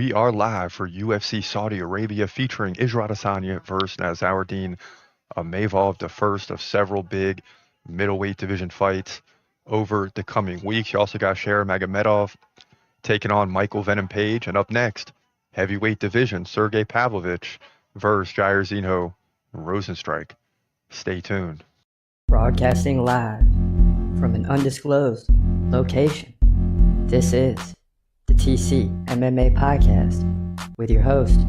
We are live for UFC Saudi Arabia featuring Adesanya versus Nassourdine Imavov, the first of several big middleweight division fights over the coming weeks. You also got Magomedov taking on Michael Venom Page. And up next, heavyweight division, Sergey Pavlovich versus Jairzinho Rozenstruik. Stay tuned. Broadcasting live from an undisclosed location. This is the TCMMA Podcast with your host,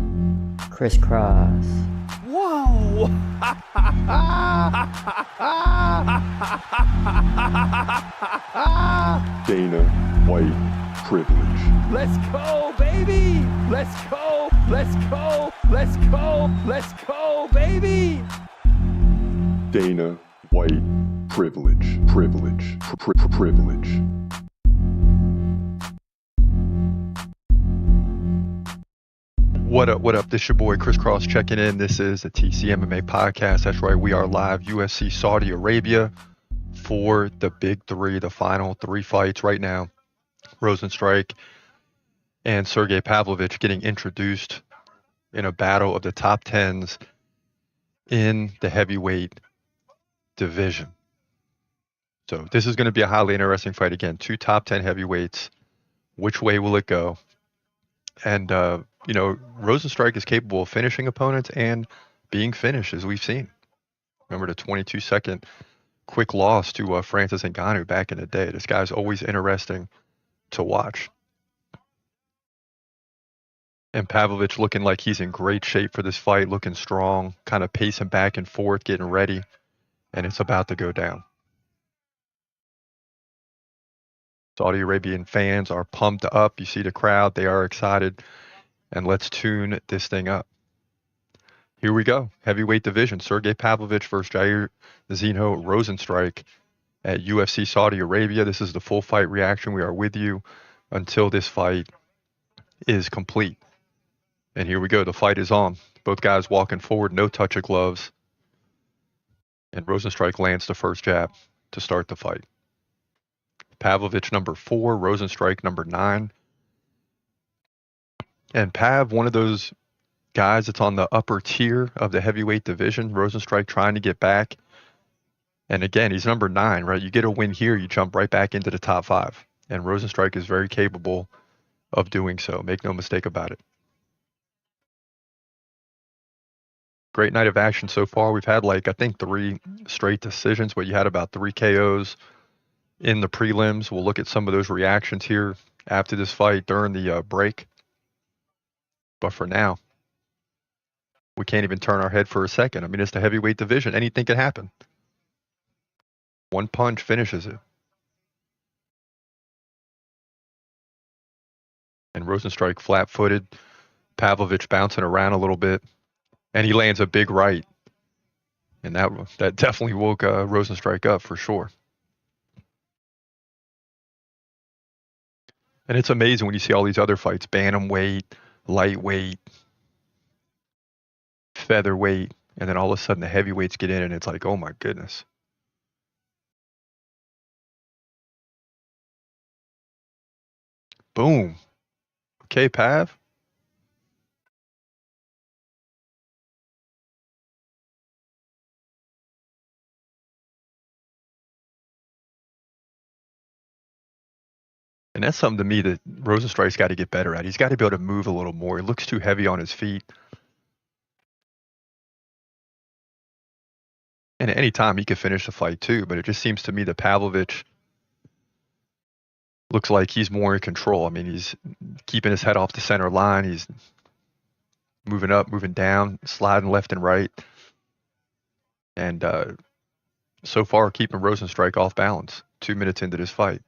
Chris Cross. Whoa! Dana White privilege. Let's go, baby! Let's go! Let's go! Let's go! Let's go, baby! Dana White privilege. Privilege. What up? This your boy Chris Cross checking in. This is the TCMMA Podcast. That's right, we are live UFC Saudi Arabia for the big three, the final three fights right now. Rozenstruik and Sergey Pavlovich getting introduced in a battle of the top 10s in the heavyweight division. So this is going to be a highly interesting fight. Again, two top 10 heavyweights. Which way will it go? And, Rozenstruik is capable of finishing opponents and being finished, as we've seen. Remember the 22-second quick loss to Francis Ngannou back in the day. This guy's always interesting to watch. And Pavlovich looking like he's in great shape for this fight, looking strong, kind of pacing back and forth, getting ready, and it's about to go down. Saudi Arabian fans are pumped up. You see the crowd, they are excited. And let's tune this thing up. Here we go. Heavyweight division. Sergey Pavlovich versus Jairzinho Rozenstruik at UFC Saudi Arabia. This is the full fight reaction. We are with you until this fight is complete. And here we go. The fight is on. Both guys walking forward, no touch of gloves. And Rozenstruik lands the first jab to start the fight. Pavlovich number 4, Rozenstruik number 9. And Pav, one of those guys that's on the upper tier of the heavyweight division. Rozenstruik trying to get back. And again, he's number 9, right? You get a win here, you jump right back into the top 5. And Rozenstruik is very capable of doing so. Make no mistake about it. Great night of action so far. We've had I think 3 straight decisions, but you had about 3 KOs in the prelims. We'll look at some of those reactions here after this fight during the break. But for now, we can't even turn our head for a second. I mean, it's the heavyweight division. Anything can happen. One punch finishes it. And Rozenstruik flat-footed. Pavlovich bouncing around a little bit. And he lands a big right. And that definitely woke Rozenstruik up for sure. And it's amazing when you see all these other fights, bantamweight, lightweight, featherweight, and then all of a sudden the heavyweights get in and it's like, oh my goodness. Boom. Okay, Pav. And that's something to me that Rozenstruik's got to get better at. He's got to be able to move a little more. He looks too heavy on his feet. And at any time he could finish the fight too, but it just seems to me that Pavlovich looks like he's more in control. I mean, he's keeping his head off the center line. He's moving up, moving down, sliding left and right. And so far keeping Rozenstruik off balance 2 minutes into this fight.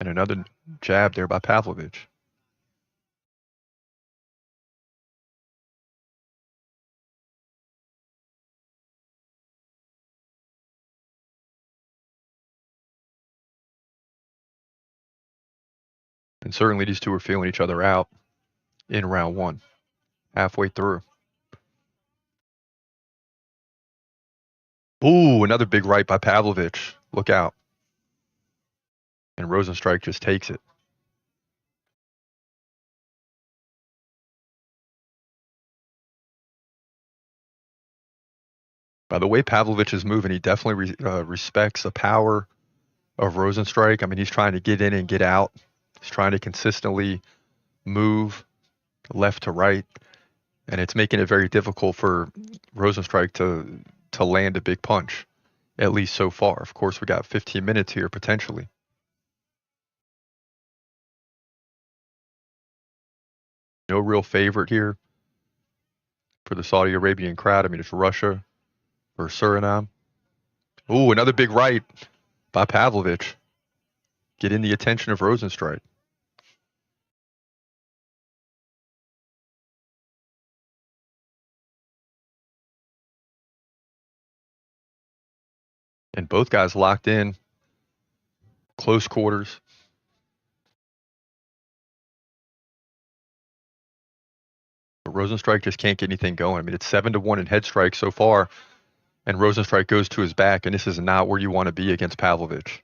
And another jab there by Pavlovich. And certainly these two are feeling each other out in round 1, halfway through. Ooh, another big right by Pavlovich. Look out. And Rozenstruik just takes it. By the way Pavlovich is moving, he definitely respects the power of Rosenstrike. I mean, he's trying to get in and get out. He's trying to consistently move left to right, and it's making it very difficult for Rosenstrike to land a big punch, at least so far. Of course, we got 15 minutes here potentially. No real favorite here for the Saudi Arabian crowd. I mean, it's Russia or Suriname. Ooh, another big right by Pavlovich. Getting the attention of Rosenstrike. And both guys locked in. Close quarters. But Rosenstrike just can't get anything going. I mean, it's 7-1 in head strikes so far. And Rosenstrike goes to his back, and this is not where you want to be against Pavlovich.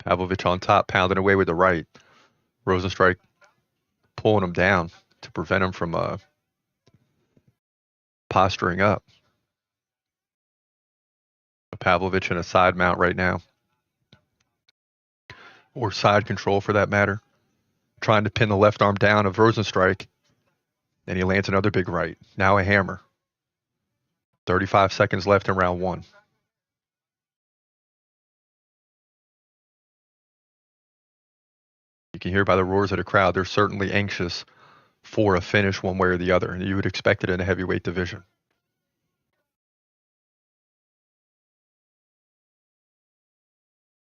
Pavlovich on top, pounding away with the right. Rosenstrike pulling him down to prevent him from posturing up. Pavlovich in a side mount right now. Or side control for that matter. Trying to pin the left arm down of Rosenstrike. And he lands another big right. Now a hammer. 35 seconds left in round one. You can hear by the roars of the crowd, they're certainly anxious for a finish one way or the other. And you would expect it in a heavyweight division.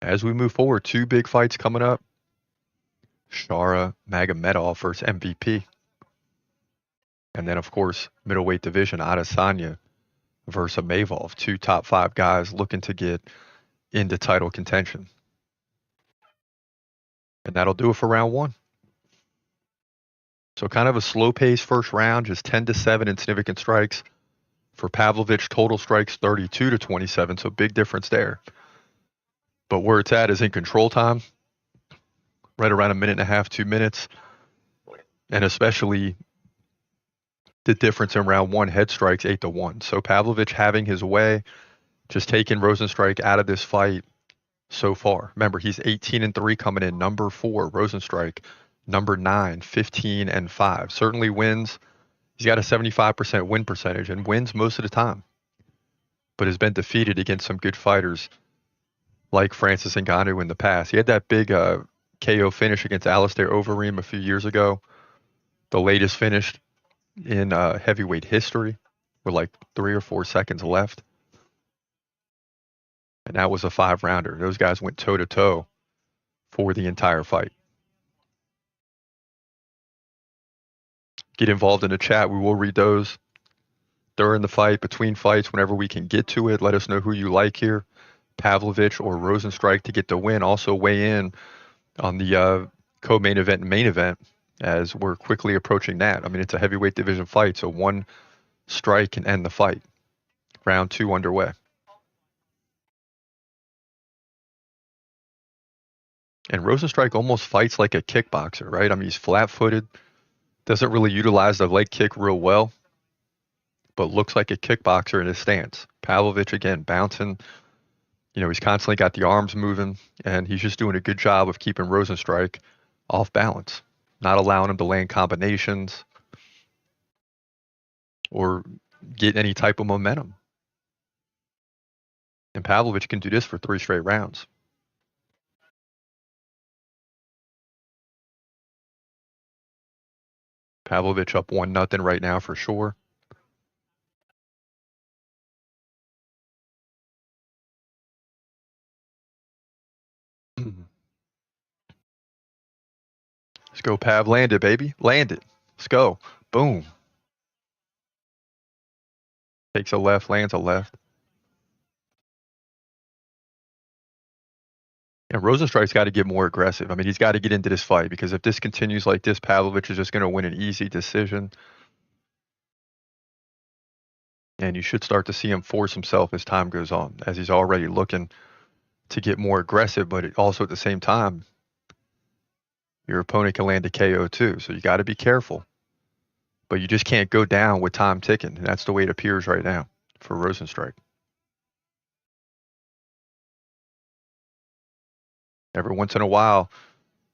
As we move forward, two big fights coming up. Shara Magomedov versus MVP. And then, of course, middleweight division, Adesanya versus Imavov. Two top 5 guys looking to get into title contention. And that'll do it for round one. So kind of a slow-paced first round, just 10-7 in significant strikes. For Pavlovich, total strikes 32-27, so big difference there. But where it's at is in control time, right around a minute and a half, 2 minutes. And especially the difference in round one, head strikes 8-1. So Pavlovich having his way, just taking Rosenstrike out of this fight so far. Remember, he's 18-3 coming in, number 4, Rosenstrike, number 9, 15-5. Certainly wins. He's got a 75% win percentage and wins most of the time, but has been defeated against some good fighters like Francis Ngannou in the past. He had that big KO finish against Alistair Overeem a few years ago, the latest finish in heavyweight history with like 3 or 4 seconds left. And that was a 5-rounder. Those guys went toe-to-toe for the entire fight. Get involved in the chat. We will read those during the fight, between fights, whenever we can get to it. Let us know who you like here, Pavlovich or Rosenstrike, to get the win. Also weigh in on the co-main event and main event as we're quickly approaching that. I mean, it's a heavyweight division fight, so one strike can end the fight. Round 2 underway. And Rosenstrike almost fights like a kickboxer, right? I mean, he's flat-footed, doesn't really utilize the leg kick real well, but looks like a kickboxer in his stance. Pavlovich, again, bouncing. You know, he's constantly got the arms moving, and he's just doing a good job of keeping Rosenstrike off balance, not allowing him to land combinations or get any type of momentum. And Pavlovich can do this for 3 straight rounds. Pavlovich up 1-0 right now for sure. Let's go, Pav. Land it, baby. Land it. Let's go. Boom. Takes a left, lands a left. And Rosenstrike's got to get more aggressive. I mean, he's got to get into this fight, because if this continues like this, Pavlovich is just going to win an easy decision. And you should start to see him force himself as time goes on, as he's already looking to get more aggressive, but also at the same time, your opponent can land a KO too. So you got to be careful. But you just can't go down with time ticking. And that's the way it appears right now for Rosenstrike. Every once in a while,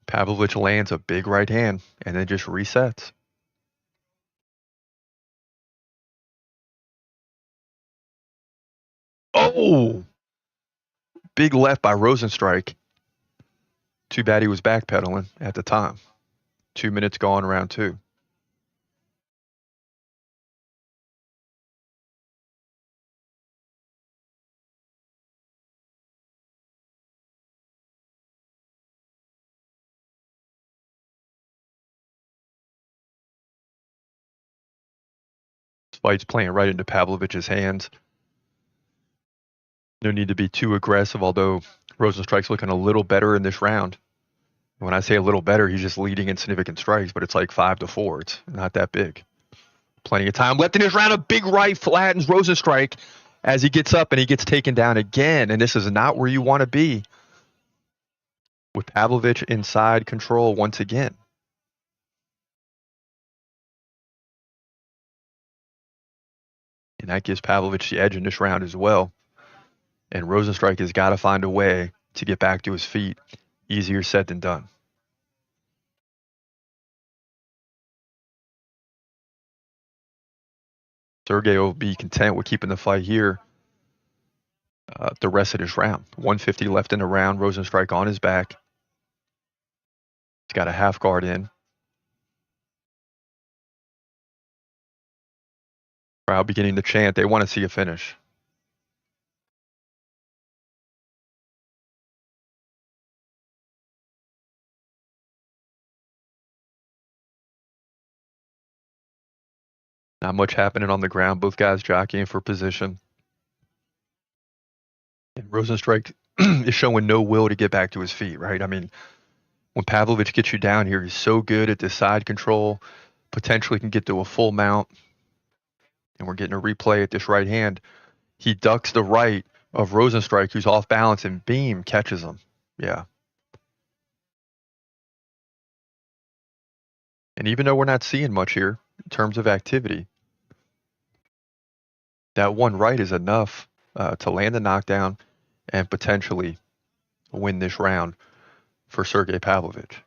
Pavlovich lands a big right hand and then just resets. Oh! Big left by Rosenstrike. Too bad he was backpedaling at the time. 2 minutes gone, round two. This fight's playing right into Pavlovich's hands. No need to be too aggressive, although Rosenstrike's looking a little better in this round. When I say a little better, he's just leading in significant strikes, but it's like 5-4. It's not that big. Plenty of time left in this round. A big right flattens Rosenstrike as he gets up and he gets taken down again. And this is not where you want to be with Pavlovich inside control once again. And that gives Pavlovich the edge in this round as well. And Rosenstrike has got to find a way to get back to his feet. Easier said than done. Sergey will be content with keeping the fight here the rest of this round. 150 left in the round. Rosenstrike on his back. He's got a half guard in. Crowd beginning to chant. They want to see a finish. Not much happening on the ground. Both guys jockeying for position. And Rosenstrike is showing no will to get back to his feet, right? I mean, when Pavlovich gets you down here, he's so good at this side control. Potentially can get to a full mount. And we're getting a replay at this right hand. He ducks the right of Rosenstrike, who's off balance, and beam catches him. Yeah. And even though we're not seeing much here in terms of activity, that one right is enough to land the knockdown and potentially win this round for Sergey Pavlovich.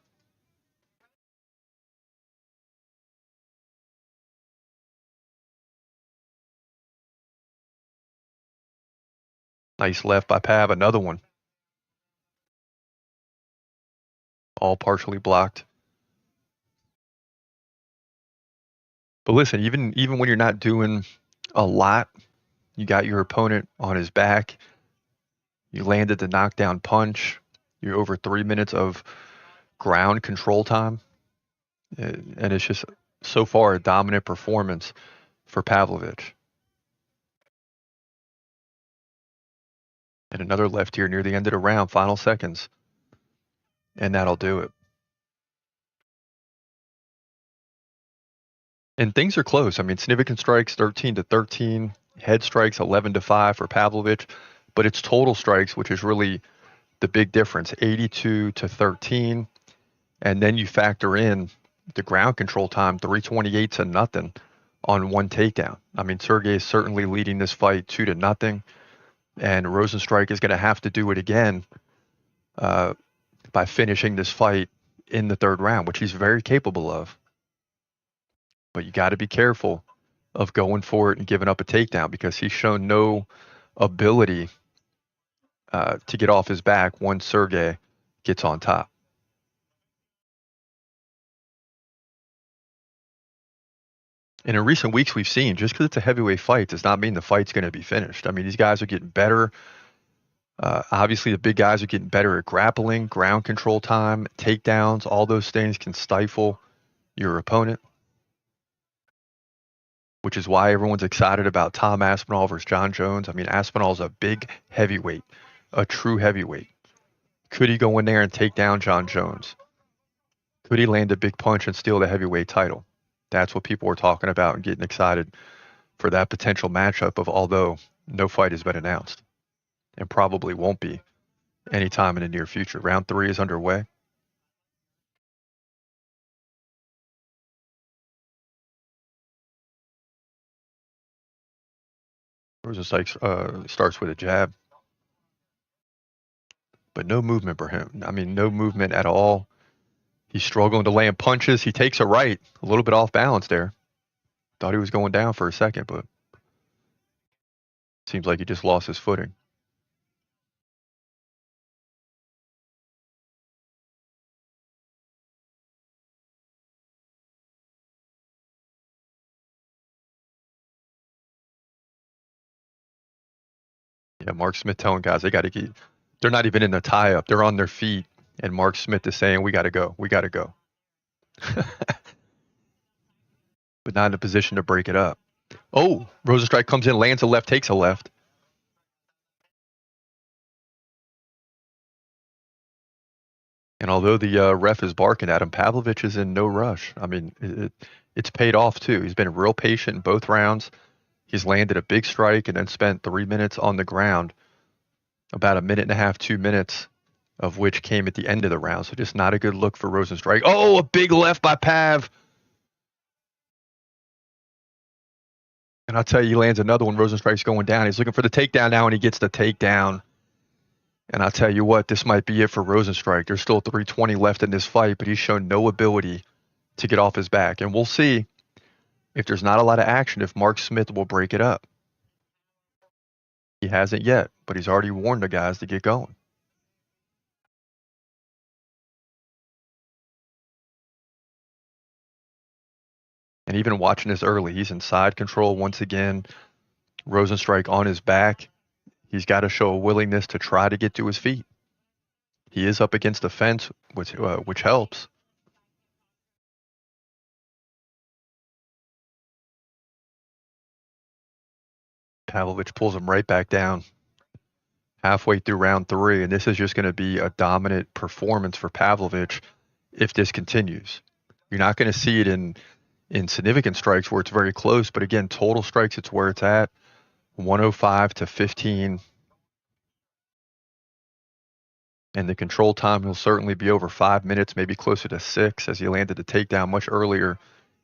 Nice left by Pav, another one. All partially blocked. But listen, even when you're not doing a lot, you got your opponent on his back. You landed the knockdown punch. You're over 3 minutes of ground control time. And it's just so far a dominant performance for Pavlovich. And another left here near the end of the round, final seconds. And that'll do it. And things are close. I mean, significant strikes 13-13, head strikes 11-5 for Pavlovich, but it's total strikes, which is really the big difference, 82-13. And then you factor in the ground control time, 328-0 on one takedown. I mean, Sergey is certainly leading this fight 2-0, and Rosenstrike is going to have to do it again by finishing this fight in the third round, which he's very capable of. But you got to be careful of going for it and giving up a takedown, because he's shown no ability to get off his back once Sergey gets on top. And in recent weeks, we've seen just because it's a heavyweight fight does not mean the fight's going to be finished. I mean, these guys are getting better. Obviously, the big guys are getting better at grappling, ground control time, takedowns. All those things can stifle your opponent, which is why everyone's excited about Tom Aspinall versus John Jones. I mean, Aspinall's a big heavyweight, a true heavyweight. Could he go in there and take down John Jones? Could he land a big punch and steal the heavyweight title? That's what people were talking about and getting excited for that potential matchup of, although no fight has been announced and probably won't be anytime in the near future. Round 3 is underway. Rosenstrike starts with a jab, but no movement for him. I mean, no movement at all. He's struggling to land punches. He takes a right, a little bit off balance there. Thought he was going down for a second, but seems like he just lost his footing. Yeah, Mark Smith telling guys they got to get. They're not even in the tie-up. They're on their feet, and Mark Smith is saying, "We got to go. We got to go," but not in a position to break it up. Oh, Rosenstrike comes in, lands a left, takes a left. And although the ref is barking at him, Pavlovich is in no rush. I mean, it's paid off too. He's been real patient in both rounds. He's landed a big strike and then spent 3 minutes on the ground, about a minute and a half, 2 minutes, of which came at the end of the round. So just not a good look for Rosenstrike. Oh, a big left by Pav. And I'll tell you, he lands another one. Rosenstrike's going down. He's looking for the takedown now, and he gets the takedown. And I'll tell you what, this might be it for Rosenstrike. There's still 320 left in this fight, but he's shown no ability to get off his back. And we'll see if there's not a lot of action, if Mark Smith will break it up. He hasn't yet, but he's already warned the guys to get going. And even watching this early, he's in side control once again. Rosenstrike on his back. He's got to show a willingness to try to get to his feet. He is up against the fence, which helps. Pavlovich pulls him right back down halfway through round 3, and this is just going to be a dominant performance for Pavlovich if this continues. You're not going to see it in significant strikes where it's very close, but again, total strikes, it's where it's at. 105 to 15. And the control time will certainly be over 5 minutes, maybe closer to 6, as he landed the takedown much earlier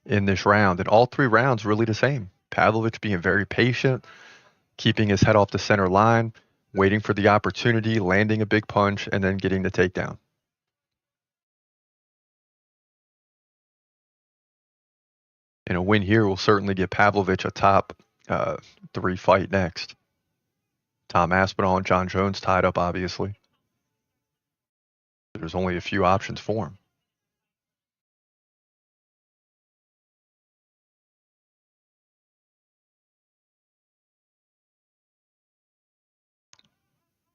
in this round. And all 3 rounds really the same. Pavlovich being very patient, keeping his head off the center line, waiting for the opportunity, landing a big punch, and then getting the takedown. And a win here will certainly give Pavlovich a top 3 fight next. Tom Aspinall and John Jones tied up, obviously. There's only a few options for him.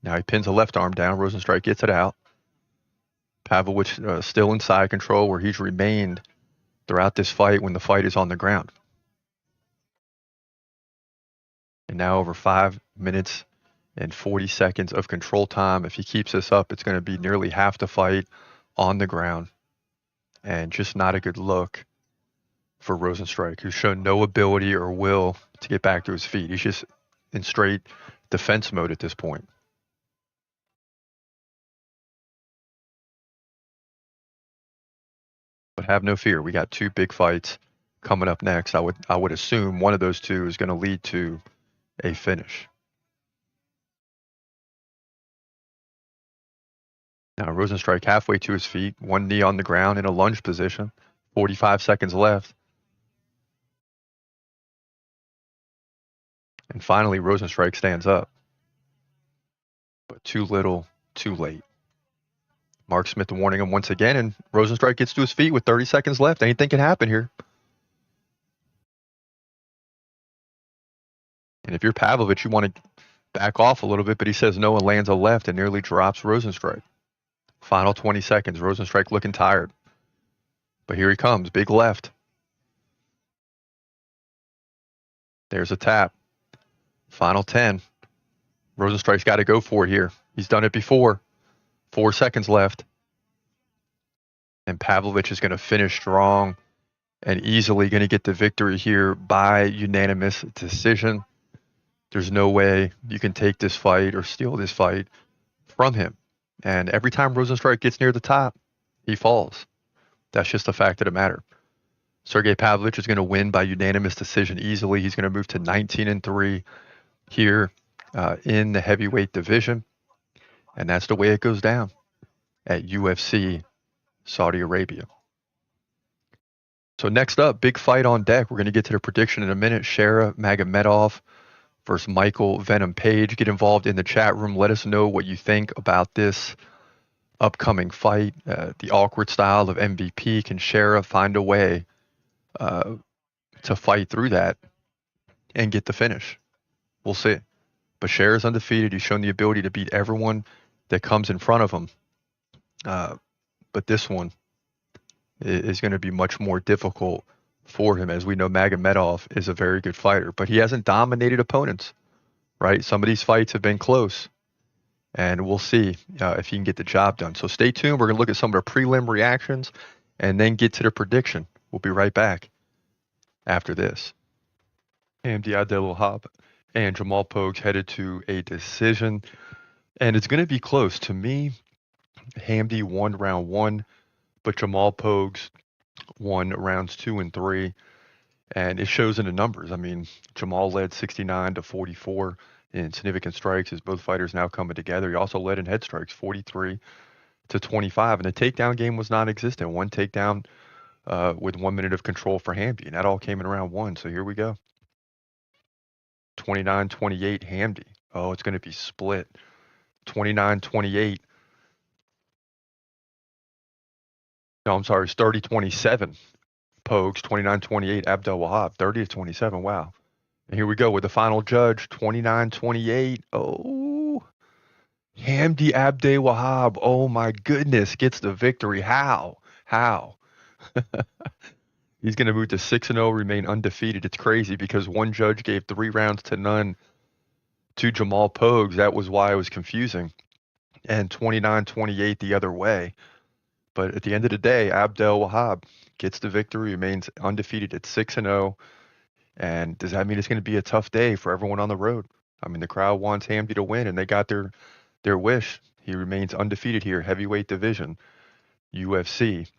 Now he pins a left arm down. Rosenstrike gets it out. Pavlovich still in side control, where he's remained throughout this fight when the fight is on the ground. And now over 5 minutes and 40 seconds of control time. If he keeps this up, it's going to be nearly half the fight on the ground. And just not a good look for Rosenstrike, who's shown no ability or will to get back to his feet. He's just in straight defense mode at this point. But have no fear. We got 2 big fights coming up next. I would assume one of those 2 is going to lead to a finish. Now Rosenstrike halfway to his feet, one knee on the ground in a lunge position, 45 seconds left. And finally, Rosenstrike stands up. But too little, too late. Mark Smith warning him once again, and Rosenstrike gets to his feet with 30 seconds left. Anything can happen here. And if you're Pavlovich, you want to back off a little bit, but he says no and lands a left and nearly drops Rosenstrike. Final 20 seconds. Rosenstrike looking tired. But here he comes. Big left. There's a tap. Final 10. Rosenstrike's got to go for it here. He's done it before. 4 seconds left. And Pavlovich is going to finish strong and easily going to get the victory here by unanimous decision. There's no way you can take this fight or steal this fight from him. And every time Rosenstrike gets near the top, he falls. That's just the fact of the matter. Sergey Pavlovich is going to win by unanimous decision easily. He's going to move to 19-3, here in the heavyweight division. And that's the way it goes down at UFC Saudi Arabia. So next up, big fight on deck. We're going to get to the prediction in a minute. Shara Magomedov versus Michael Venom Page. Get involved in the chat room. Let us know what you think about this upcoming fight. The awkward style of MVP. Can Shara find a way to fight through that and get the finish? We'll see. But Shara's undefeated. He's shown the ability to beat everyone that comes in front of him. But this one is going to be much more difficult for him. As we know, Magomedov is a very good fighter, but he hasn't dominated opponents, right? Some of these fights have been close, and we'll see if he can get the job done. So stay tuned. We're going to look at some of the prelim reactions and then get to the prediction. We'll be right back after this. Hamdi Abdelwahab and Jamal Pogues headed to a decision, and it's going to be close. To me, Hamdi won round 1, but Jamal Pogues won rounds 2 and 3, and it shows in the numbers. I mean, Jamal led 69-44 in significant strikes as both fighters now coming together. He also led in head strikes, 43-25, and the takedown game was non-existent. One takedown with 1 minute of control for Hamdi, and that all came in round 1. So here we go. 29-28 Hamdi. Oh, it's going to be split. 29-28. No, I'm sorry, it's 30-27. Pogues, 29-28. Abdelwahab, 30-27. Wow. And here we go with the final judge, 29-28. Oh, Hamdi Abdelwahab. Oh my goodness, gets the victory. How? He's going to move to 6-0, remain undefeated. It's crazy because one judge gave 3 rounds to none to Jamal Pogues. That was why it was confusing. And 29-28 the other way. But at the end of the day, Abdelwahab gets the victory, remains undefeated at 6-0. And does that mean it's going to be a tough day for everyone on the road? I mean, the crowd wants Hamdi to win, and they got their wish. He remains undefeated here, heavyweight division, UFC,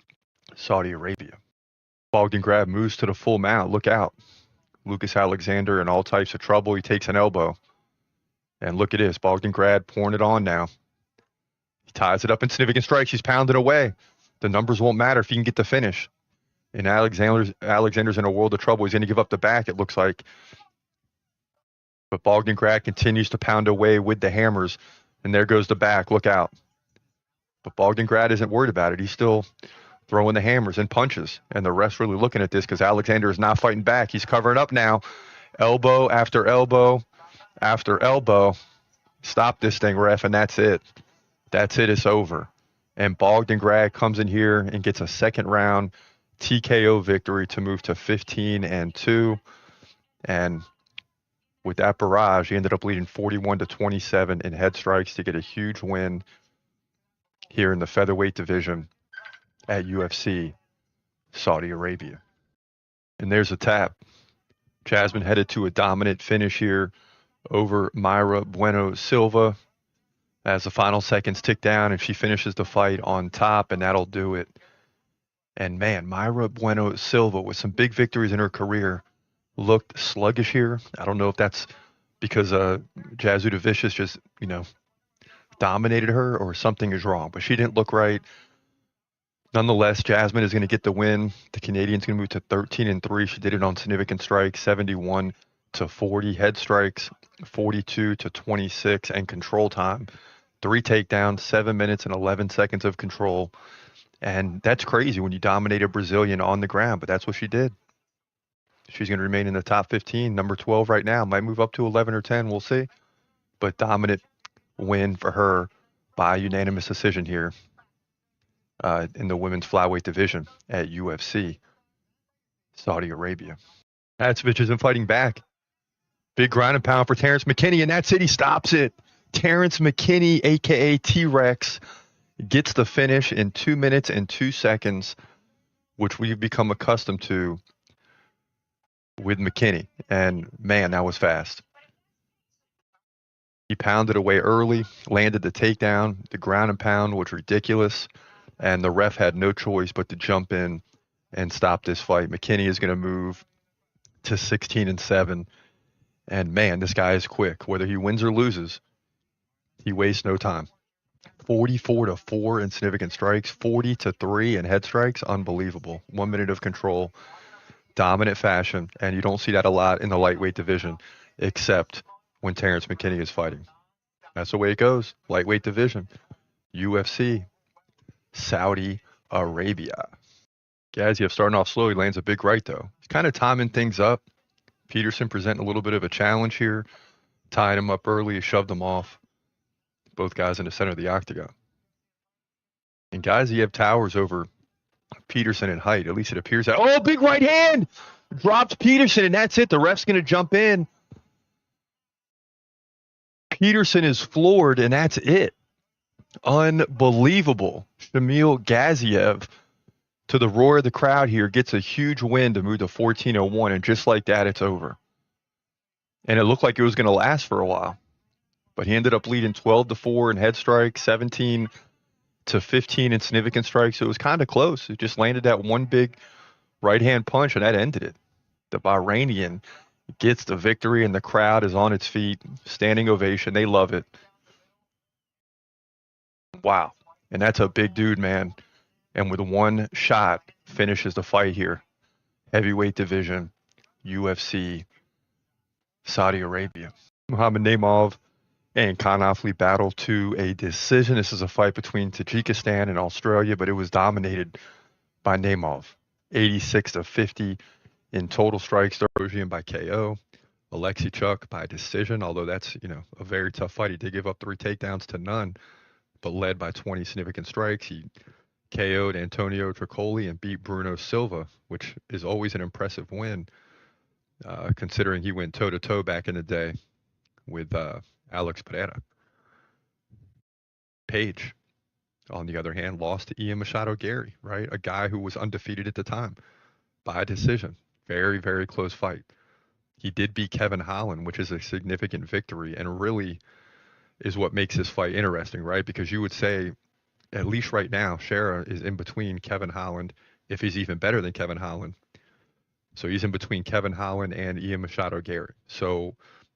Saudi Arabia. Bogdan moves to the full mount. Look out. Lucas Alexander in all types of trouble. He takes an elbow. And look at this. Bogdan pouring it on now. He ties it up in significant strikes. He's pounding away. The numbers won't matter if he can get the finish. And Alexander's in a world of trouble. He's going to give up the back, it looks like. But Bogdan continues to pound away with the hammers. And there goes the back. Look out. But Bogdan isn't worried about it. He's still throwing the hammers and punches. And the ref's really looking at this because Alexander is not fighting back. He's covering up now. Elbow after elbow after elbow. Stop this thing, ref, and that's it. That's it. It's over. And Bogdan comes in here and gets a second round TKO victory to move to 15-2. And with that barrage, he ended up leading 41-27 in head strikes to get a huge win here in the featherweight division at UFC Saudi Arabia. And there's a tap. Jasmine headed to a dominant finish here over Mayra Bueno Silva as the final seconds tick down, and she finishes the fight on top, and that'll do it. And man, Mayra Bueno Silva, with some big victories in her career, looked sluggish here. I don't know if that's because Jazuda Vicious just, dominated her or something is wrong, but she didn't look right. Nonetheless, Jasmine is going to get the win. The Canadian's going to move to 13-3. She did it on significant strikes, 71-40 head strikes, 42-26, and control time. 3 takedowns, 7 minutes and 11 seconds of control. And that's crazy when you dominate a Brazilian on the ground, but that's what she did. She's going to remain in the top 15, number 12 right now. Might move up to 11 or 10, we'll see. But dominant win for her by unanimous decision here in the women's flyweight division at UFC Saudi Arabia. Atsvich isn't fighting back. Big ground and pound for Terrence McKinney, and that's it. He stops it. Terrence McKinney, a.k.a. T-Rex, gets the finish in 2 minutes and 2 seconds, which we've become accustomed to with McKinney. And, man, that was fast. He pounded away early, landed the takedown. The ground and pound was ridiculous, and the ref had no choice but to jump in and stop this fight. McKinney is going to move to 16-7 And man, this guy is quick. Whether he wins or loses, he wastes no time. 44-4 in significant strikes, 40-3 in head strikes. Unbelievable. 1 minute of control, dominant fashion. And you don't see that a lot in the lightweight division, except when Terrence McKinney is fighting. That's the way it goes. Lightweight division, UFC, Saudi Arabia. Gaziev starting off slow. He lands a big right, though. He's kind of timing things up. Peterson presenting a little bit of a challenge here. Tied him up early, shoved him off. Both guys in the center of the octagon. And Gaziev towers over Peterson in height. At least it appears that. Oh, big right hand! Drops Peterson, and that's it. The ref's going to jump in. Peterson is floored, and that's it. Unbelievable. Shamil Gaziev, to the roar of the crowd here, gets a huge win to move to 14-01, and just like that, it's over. And it looked like it was going to last for a while. But he ended up leading 12-4 in head strikes, 17-15 in significant strikes. So it was kind of close. It just landed that one big right-hand punch, and that ended it. The Bahrainian gets the victory, and the crowd is on its feet. Standing ovation. They love it. Wow. And that's a big dude, man. And with one shot, finishes the fight here. Heavyweight division, UFC, Saudi Arabia. Muhammad Naimov and Konofly battle to a decision. This is a fight between Tajikistan and Australia, but it was dominated by Naimov. 86-50 in total strikes. Dorosian by KO. Alexichuk by decision, although that's, a very tough fight. He did give up 3 takedowns to none, but led by 20 significant strikes. He KO'd Antonio Tricoli and beat Bruno Silva, which is always an impressive win, considering he went toe-to-toe back in the day with Alex Pereira. Page, on the other hand, lost to Ian Machado Gary, right? A guy who was undefeated at the time by decision. Very, very close fight. He did beat Kevin Holland, which is a significant victory, and really is what makes this fight interesting, right? Because you would say, at least right now, Shera is in between Kevin Holland, if he's even better than Kevin Holland. So he's in between Kevin Holland and Ian Machado Gary. So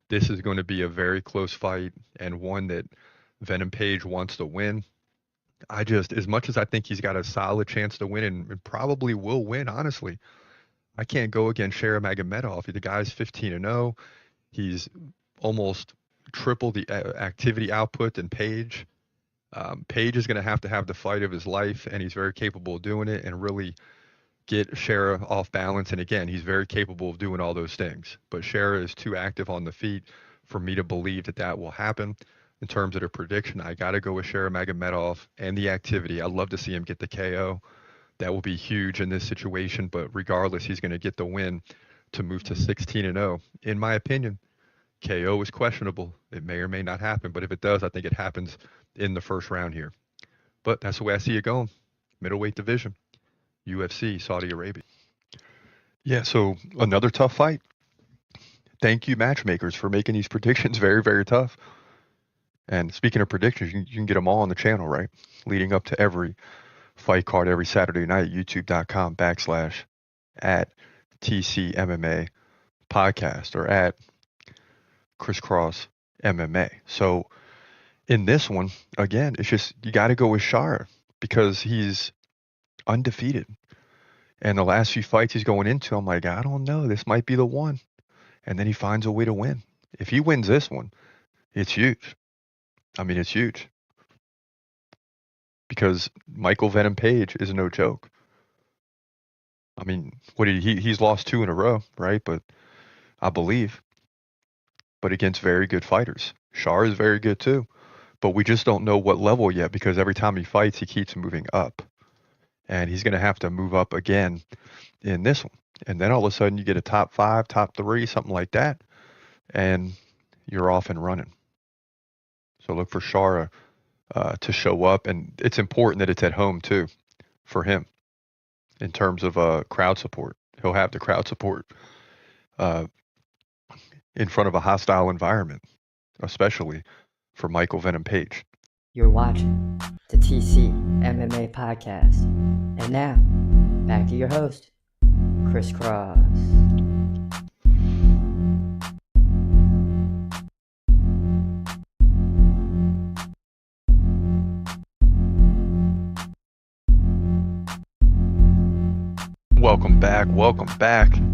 this is going to be a very close fight, and one that Venom Page wants to win. As much as I think he's got a solid chance to win and probably will win, honestly, I can't go against Shera Magomedov. The guy's 15-0. He's almost triple the activity output than Page. Page is going to have the fight of his life, and he's very capable of doing it and really get Shera off balance. And again, he's very capable of doing all those things. But Shera is too active on the feet for me to believe that will happen. In terms of the prediction, I got to go with Shera Magomedov and the activity. I'd love to see him get the KO. That will be huge in this situation. But regardless, he's going to get the win to move to 16-0. In my opinion, KO is questionable. It may or may not happen. But if it does, I think it happens in the first round here. But that's the way I see it going. Middleweight division, UFC, Saudi Arabia. Yeah, so another tough fight. Thank you, matchmakers, for making these predictions very, very tough. And speaking of predictions, you can get them all on the channel, right? Leading up to every fight card every Saturday night, youtube.com/@TCMMA podcast or at Crisscross MMA. So in this one, again, it's just you got to go with Shara because he's undefeated. And the last few fights he's going into, I'm like, I don't know. This might be the one. And then he finds a way to win. If he wins this one, it's huge. I mean, it's huge. Because Michael Venom Page is no joke. I mean, he's lost 2 in a row, right? But I believe. But against very good fighters. Shara is very good too. But we just don't know what level yet because every time he fights, he keeps moving up. And he's going to have to move up again in this one. And then all of a sudden you get a top 5, top 3, something like that. And you're off and running. So look for Shara to show up. And it's important that it's at home too for him in terms of crowd support. He'll have the crowd support in front of a hostile environment, especially for Michael Venom Page. You're watching the TCMMA podcast. And now, back to your host, Chris Cross. Welcome back.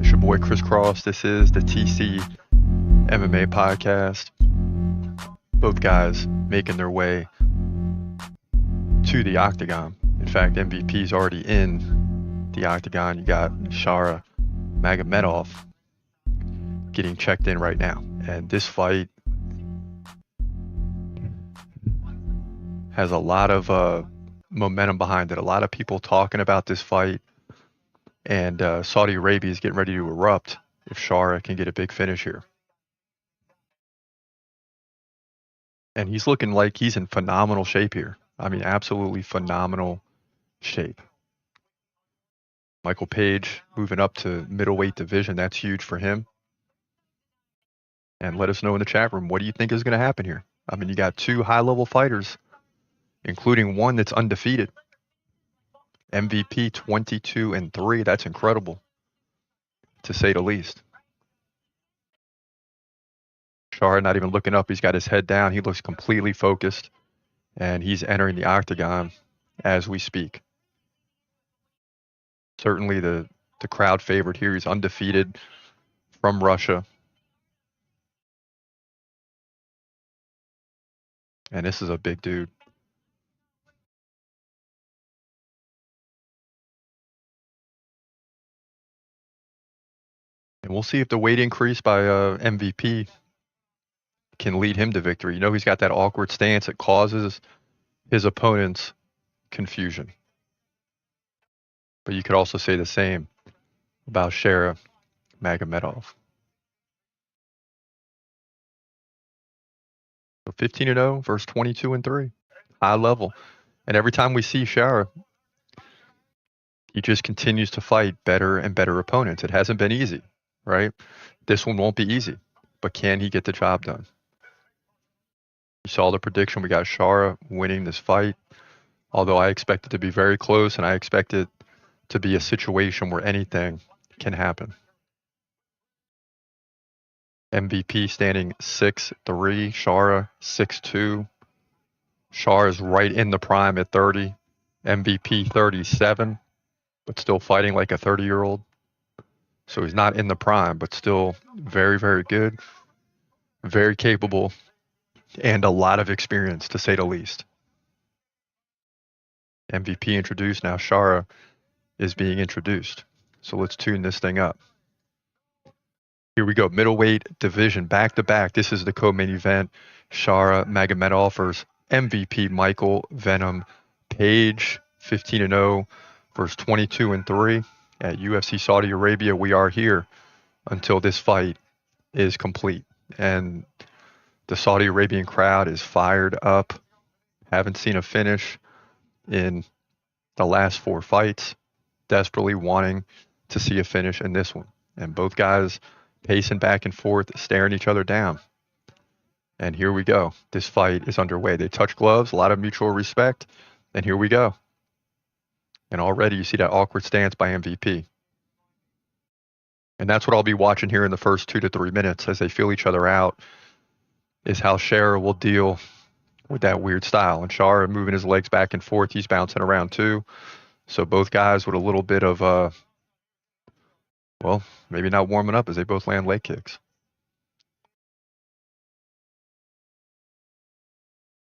It's your boy Chris Cross. This is the TCMMA podcast. Both guys making their way to the octagon. In fact, MVP's already in the octagon. You got Shara Magomedov getting checked in right now. And this fight has a lot of momentum behind it. A lot of people talking about this fight. And Saudi Arabia is getting ready to erupt if Shara can get a big finish here. And he's looking like he's in phenomenal shape here. I mean, absolutely phenomenal shape. Michael Page moving up to middleweight division. That's huge for him. And let us know in the chat room, what do you think is going to happen here? I mean, you got two high-level fighters, including one that's undefeated. MVP 22-3. That's incredible, to say the least. Shara not even looking up. He's got his head down. He looks completely focused. And he's entering the octagon as we speak. Certainly the crowd favorite here. He's undefeated from Russia. And this is a big dude. And we'll see if the weight increase by MVP can lead him to victory. You know, he's got that awkward stance that causes his opponents confusion. But you could also say the same about Shara Magomedov. So 15-0 versus 22-3. High level. And every time we see Shara, he just continues to fight better and better opponents. It hasn't been easy, right? This one won't be easy. But can he get the job done? You saw the prediction. We got Shara winning this fight. Although I expect it to be very close, and I expect it to be a situation where anything can happen. MVP standing 6'3", Shara 6'2". Shara is right in the prime at 30. MVP 37, but still fighting like a 30-year-old. So he's not in the prime, but still very, very good, very capable, and a lot of experience, to say the least. MVP introduced. Now Shara is being introduced. So let's tune this thing up. Here we go. Middleweight division, back-to-back. This is the co-main event. Shara Magomedov versus MVP Michael Venom Page, 15-0 versus 22-3 at UFC Saudi Arabia. We are here until this fight is complete. And the Saudi Arabian crowd is fired up. Haven't seen a finish in the last 4 fights. Desperately wanting to see a finish in this one. And both guys pacing back and forth, staring each other down. And here we go. This fight is underway. They touch gloves, a lot of mutual respect, and here we go. And already you see that awkward stance by MVP. And that's what I'll be watching here in the first 2 to 3 minutes as they feel each other out, is how Shara will deal with that weird style. And Shara moving his legs back and forth. He's bouncing around too. So both guys with a little bit of, well, maybe not warming up as they both land leg kicks.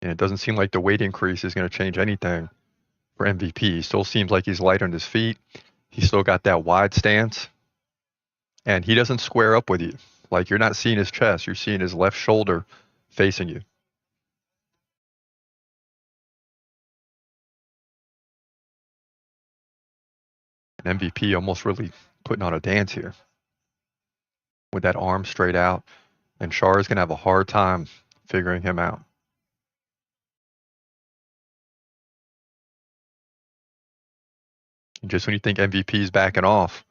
And it doesn't seem like the weight increase is going to change anything for MVP. He still seems like he's light on his feet. He's still got that wide stance. And he doesn't square up with you. Like, you're not seeing his chest. You're seeing his left shoulder facing you. And MVP almost really putting on a dance here with that arm straight out. And Shara's going to have a hard time figuring him out. And just when you think MVP is backing off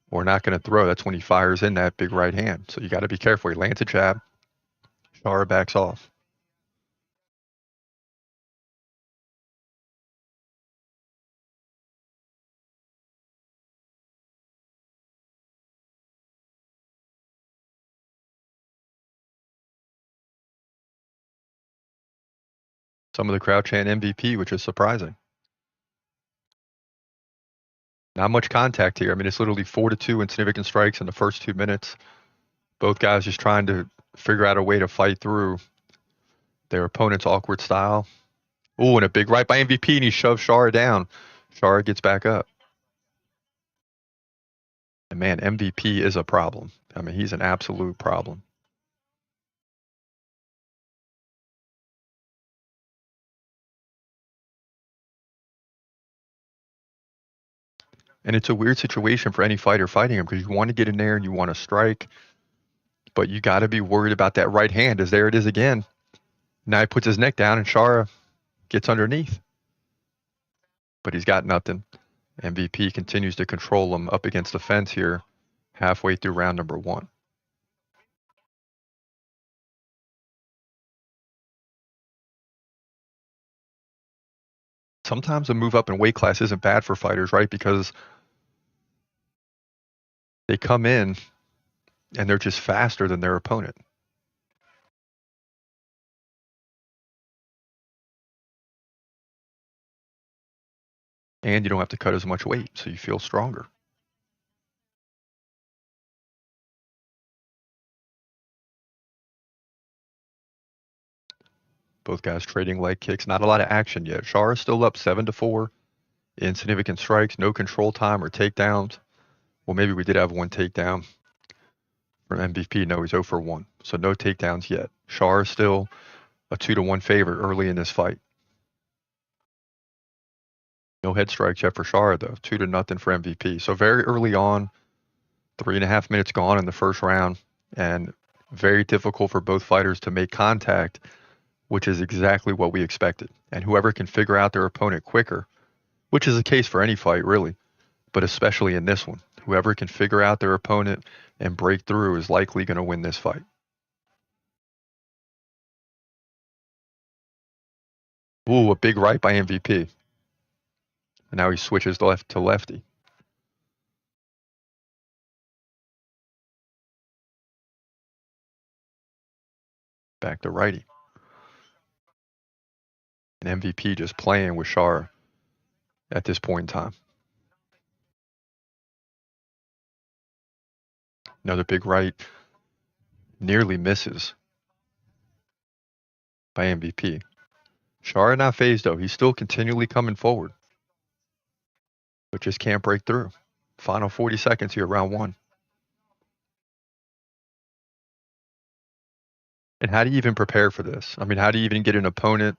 or not going to throw, that's when he fires in that big right hand. So you got to be careful. He lands a jab. Shara backs off. Some of the crowd chant MVP, which is surprising. Not much contact here. I mean, it's literally 4-2 in significant strikes in the first 2 minutes. Both guys just trying to figure out a way to fight through their opponent's awkward style. Ooh, and a big right by MVP, and he shoves Shara down. Shara gets back up. And man, MVP is a problem. I mean, he's an absolute problem. And it's a weird situation for any fighter fighting him because you want to get in there and you want to strike, but you got to be worried about that right hand, as there it is again. Now he puts his neck down and Shara gets underneath. But he's got nothing. MVP continues to control him up against the fence here halfway through round number 1. Sometimes a move up in weight class isn't bad for fighters, right? Because they come in and they're just faster than their opponent. And you don't have to cut as much weight, so you feel stronger. Both guys trading leg kicks. Not a lot of action yet. Shara's still up 7-4 in significant strikes. No control time or takedowns. Well, maybe we did have one takedown from MVP. No, he's 0 for 1. So no takedowns yet. Shara's still a 2-1 favorite early in this fight. No head strikes yet for Shara, though. 2-0 for MVP. So very early on, 3.5 minutes gone in the first round, and very difficult for both fighters to make contact, which is exactly what we expected. And whoever can figure out their opponent quicker, which is the case for any fight, really, but especially in this one, whoever can figure out their opponent and break through is likely going to win this fight. Ooh, a big right by MVP. And now he switches left to lefty. Back to righty. And MVP just playing with Shara at this point in time. Another big right. Nearly misses by MVP. Shara not phased, though. He's still continually coming forward, but just can't break through. Final 40 seconds here, round 1. And how do you even prepare for this? I mean, how do you even get an opponent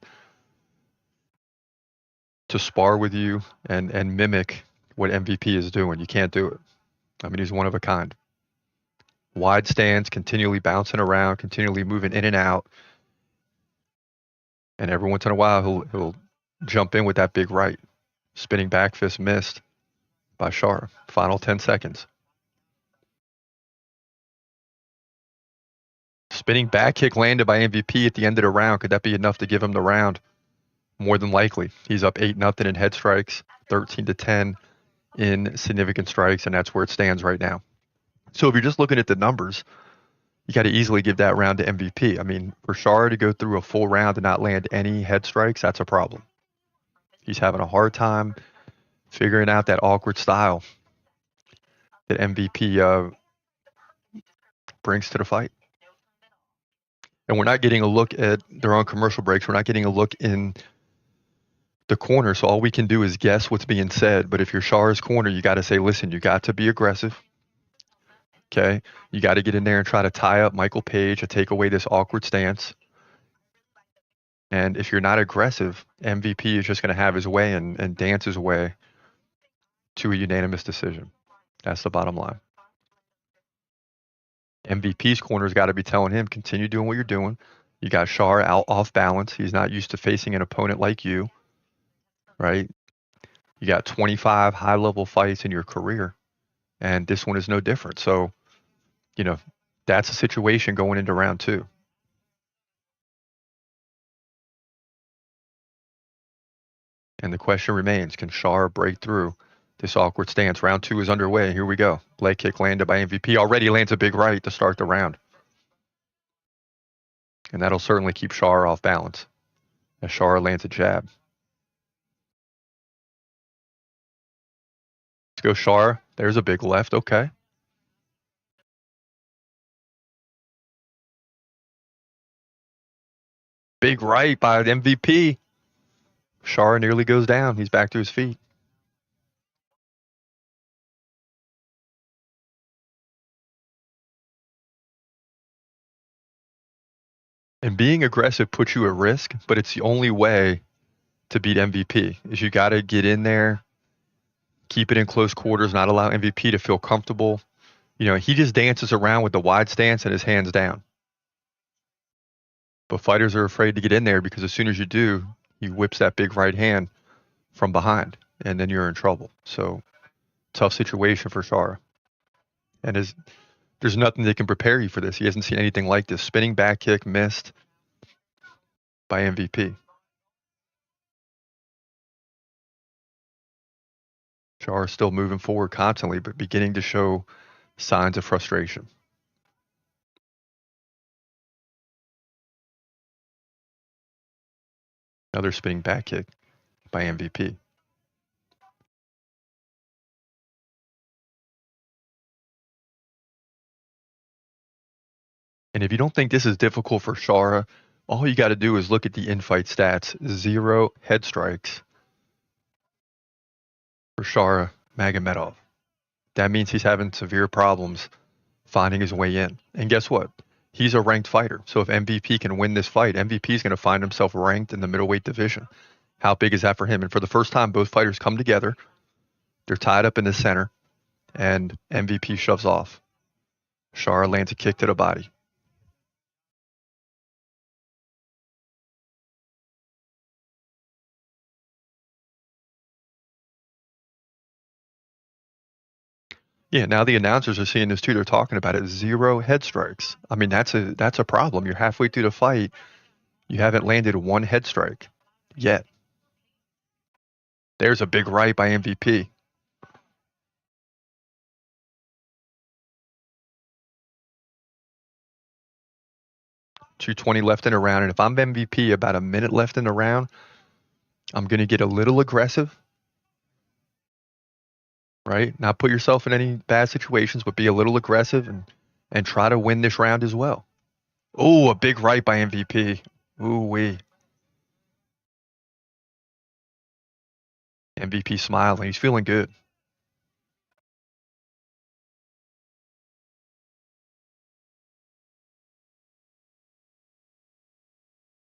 to spar with you and mimic what MVP is doing? You can't do it. I mean, he's one of a kind. Wide stance, continually bouncing around, continually moving in and out. And every once in a while, he'll jump in with that big right. Spinning back fist missed by Shara. Final 10 seconds. Spinning back kick landed by MVP at the end of the round. Could that be enough to give him the round? More than likely. He's up 8-0 in head strikes, 13-10 in significant strikes, and that's where it stands right now. So if you're just looking at the numbers, you got to easily give that round to MVP. I mean, for Shara to go through a full round and not land any head strikes, that's a problem. He's having a hard time figuring out that awkward style that MVP brings to the fight. And we're not getting a look at their own commercial breaks. We're not getting a look in the corner. So all we can do is guess what's being said. But if you're Shara's corner, you got to say, listen, you got to be aggressive. Okay. You got to get in there and try to tie up Michael Page to take away this awkward stance. And if you're not aggressive, MVP is just going to have his way and dance his way to a unanimous decision. That's the bottom line. MVP's corner's got to be telling him, continue doing what you're doing. You got Shara out off balance. He's not used to facing an opponent like you, right? You got 25 high-level fights in your career, and this one is no different. So, that's a situation going into round 2. And the question remains, can Shara break through this awkward stance? Round 2 is underway. Here we go. Leg kick landed by MVP. Already lands a big right to start the round. And that'll certainly keep Shara off balance as Shara lands a jab. He's goes Shara. There's a big left. Okay. Big right by the MVP. Shara nearly goes down. He's back to his feet. And being aggressive puts you at risk, but it's the only way to beat MVP. Is you got to get in there, keep it in close quarters, not allow MVP to feel comfortable. You know, he just dances around with the wide stance and his hands down. But fighters are afraid to get in there because as soon as you do, he whips that big right hand from behind, and then you're in trouble. So, tough situation for Shara. And there's nothing that can prepare you for this. He hasn't seen anything like this. Spinning back kick missed by MVP. Shara still moving forward constantly, but beginning to show signs of frustration. Another spinning back kick by MVP. And if you don't think this is difficult for Shara, all you got to do is look at the in-fight stats. 0 head strikes for Shara Magomedov. That means he's having severe problems finding his way in. And guess what? He's a ranked fighter. So if MVP can win this fight, MVP is going to find himself ranked in the middleweight division. How big is that for him? And for the first time, both fighters come together. They're tied up in the center, and MVP shoves off. Shara lands a kick to the body. Yeah, now the announcers are seeing this too. They're talking about it. 0 head strikes. I mean, that's a problem. You're halfway through the fight. You haven't landed 1 head strike yet. There's a big right by MVP. .220 left in a round, and if I'm MVP, about a minute left in the round, I'm going to get a little aggressive. Right? Not put yourself in any bad situations, but be a little aggressive and try to win this round as well. Oh, a big right by MVP. Ooh-wee. MVP smiling. He's feeling good.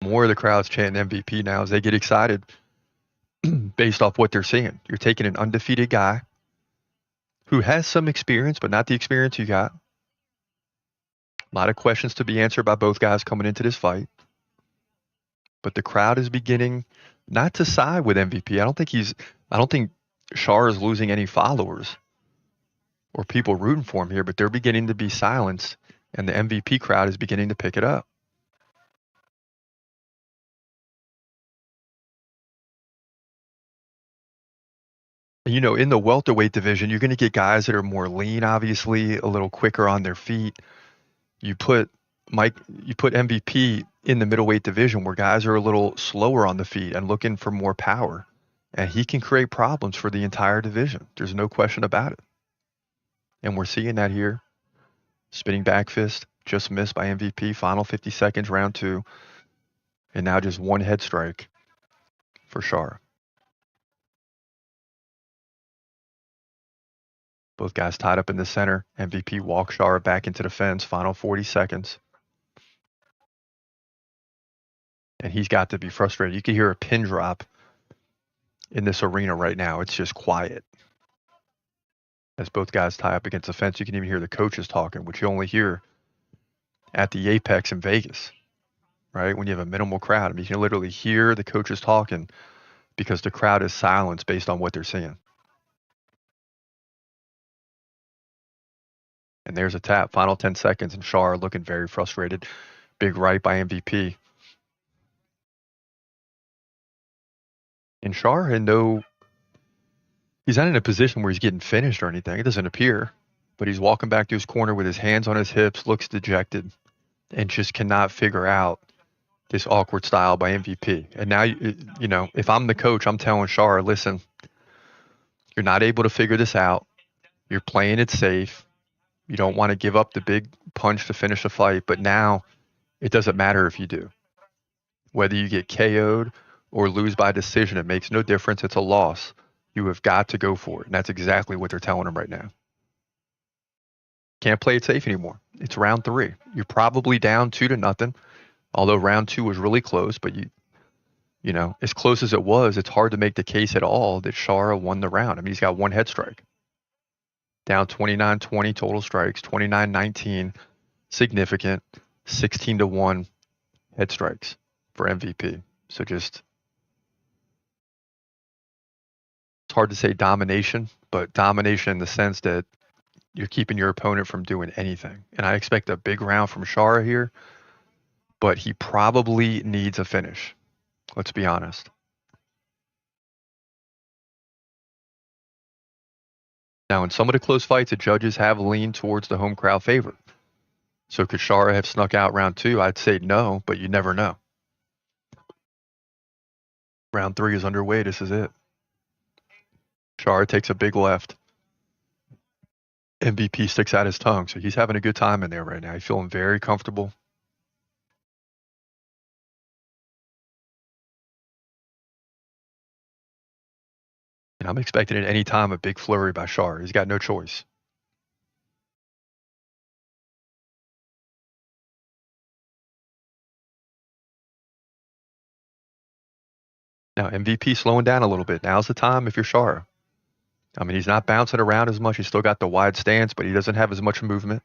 More of the crowd's chanting MVP now as they get excited based off what they're seeing. You're taking an undefeated guy who has some experience, but not the experience you got. A lot of questions to be answered by both guys coming into this fight. But the crowd is beginning not to side with MVP. I don't think Shara is losing any followers or people rooting for him here, but they're beginning to be silenced, and the MVP crowd is beginning to pick it up. You know, in the welterweight division, you're going to get guys that are more lean, obviously, a little quicker on their feet. You put MVP in the middleweight division where guys are a little slower on the feet and looking for more power. And he can create problems for the entire division. There's no question about it. And we're seeing that here. Spinning back fist, just missed by MVP. Final 50 seconds, round 2. And now just 1 head strike for Shara. Both guys tied up in the center. MVP walks Shara back into the fence. Final 40 seconds. And he's got to be frustrated. You can hear a pin drop in this arena right now. It's just quiet. As both guys tie up against the fence, you can even hear the coaches talking, which you only hear at the Apex in Vegas, right? When you have a minimal crowd. I mean, you can literally hear the coaches talking because the crowd is silenced based on what they're seeing. And there's a tap. Final 10 seconds, and Shara looking very frustrated. Big right by MVP. And Shara he's not in a position where he's getting finished or anything. It doesn't appear. But he's walking back to his corner with his hands on his hips, looks dejected, and just cannot figure out this awkward style by MVP. And now, you know, if I'm the coach, I'm telling Shara, listen, You're not able to figure this out. You're playing it safe. You don't want to give up the big punch to finish the fight, but now it doesn't matter if you do. Whether you get KO'd or lose by decision, it makes no difference. It's a loss. You have got to go for it. And that's exactly what they're telling him right now. Can't play it safe anymore. It's round 3. You're probably down 2-0, although round 2 was really close, but you know, as close as it was, it's hard to make the case at all that Chara won the round. I mean, he's got 1 head strike. Down 29-20 total strikes, 29-19 significant, 16-1 head strikes for MVP. So just, it's hard to say domination, but domination in the sense that you're keeping your opponent from doing anything. And I expect a big round from Chara here, but he probably needs a finish. Let's be honest. Now, in some of the close fights, the judges have leaned towards the home crowd favorite. So could Chara have snuck out round 2? I'd say no, but you never know. Round 3 is underway. This is it. Chara takes a big left. MVP sticks out his tongue, so he's having a good time in there right now. He's feeling very comfortable. And I'm expecting at any time a big flurry by Chara. He's got no choice. Now, MVP slowing down a little bit. Now's the time if you're Chara. I mean, he's not bouncing around as much. He's still got the wide stance, but he doesn't have as much movement.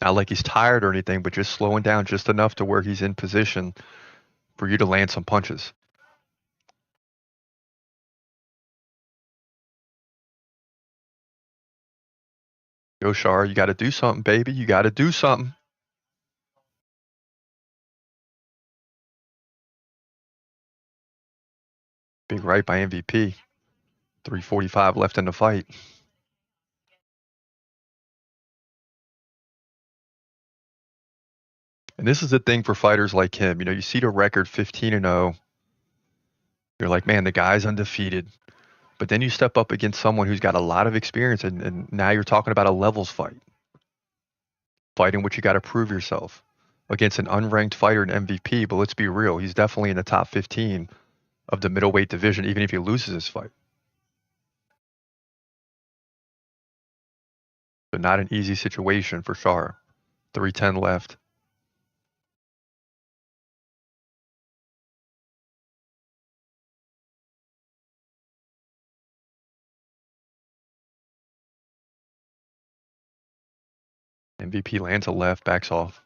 Not like he's tired or anything, but just slowing down just enough to where he's in position for you to land some punches. Go, Chara. You got to do something, baby. You got to do something. Big right by MVP. 3:45 left in the fight. And this is the thing for fighters like him. You know, you see the record 15-0. You're like, man, the guy's undefeated. But then you step up against someone who's got a lot of experience, and now you're talking about a levels fight. Fight in which you got to prove yourself against an unranked fighter in MVP. But let's be real, he's definitely in the top 15 of the middleweight division, even if he loses his fight. But not an easy situation for Chara. 3:10 left. MVP lands a left, backs off.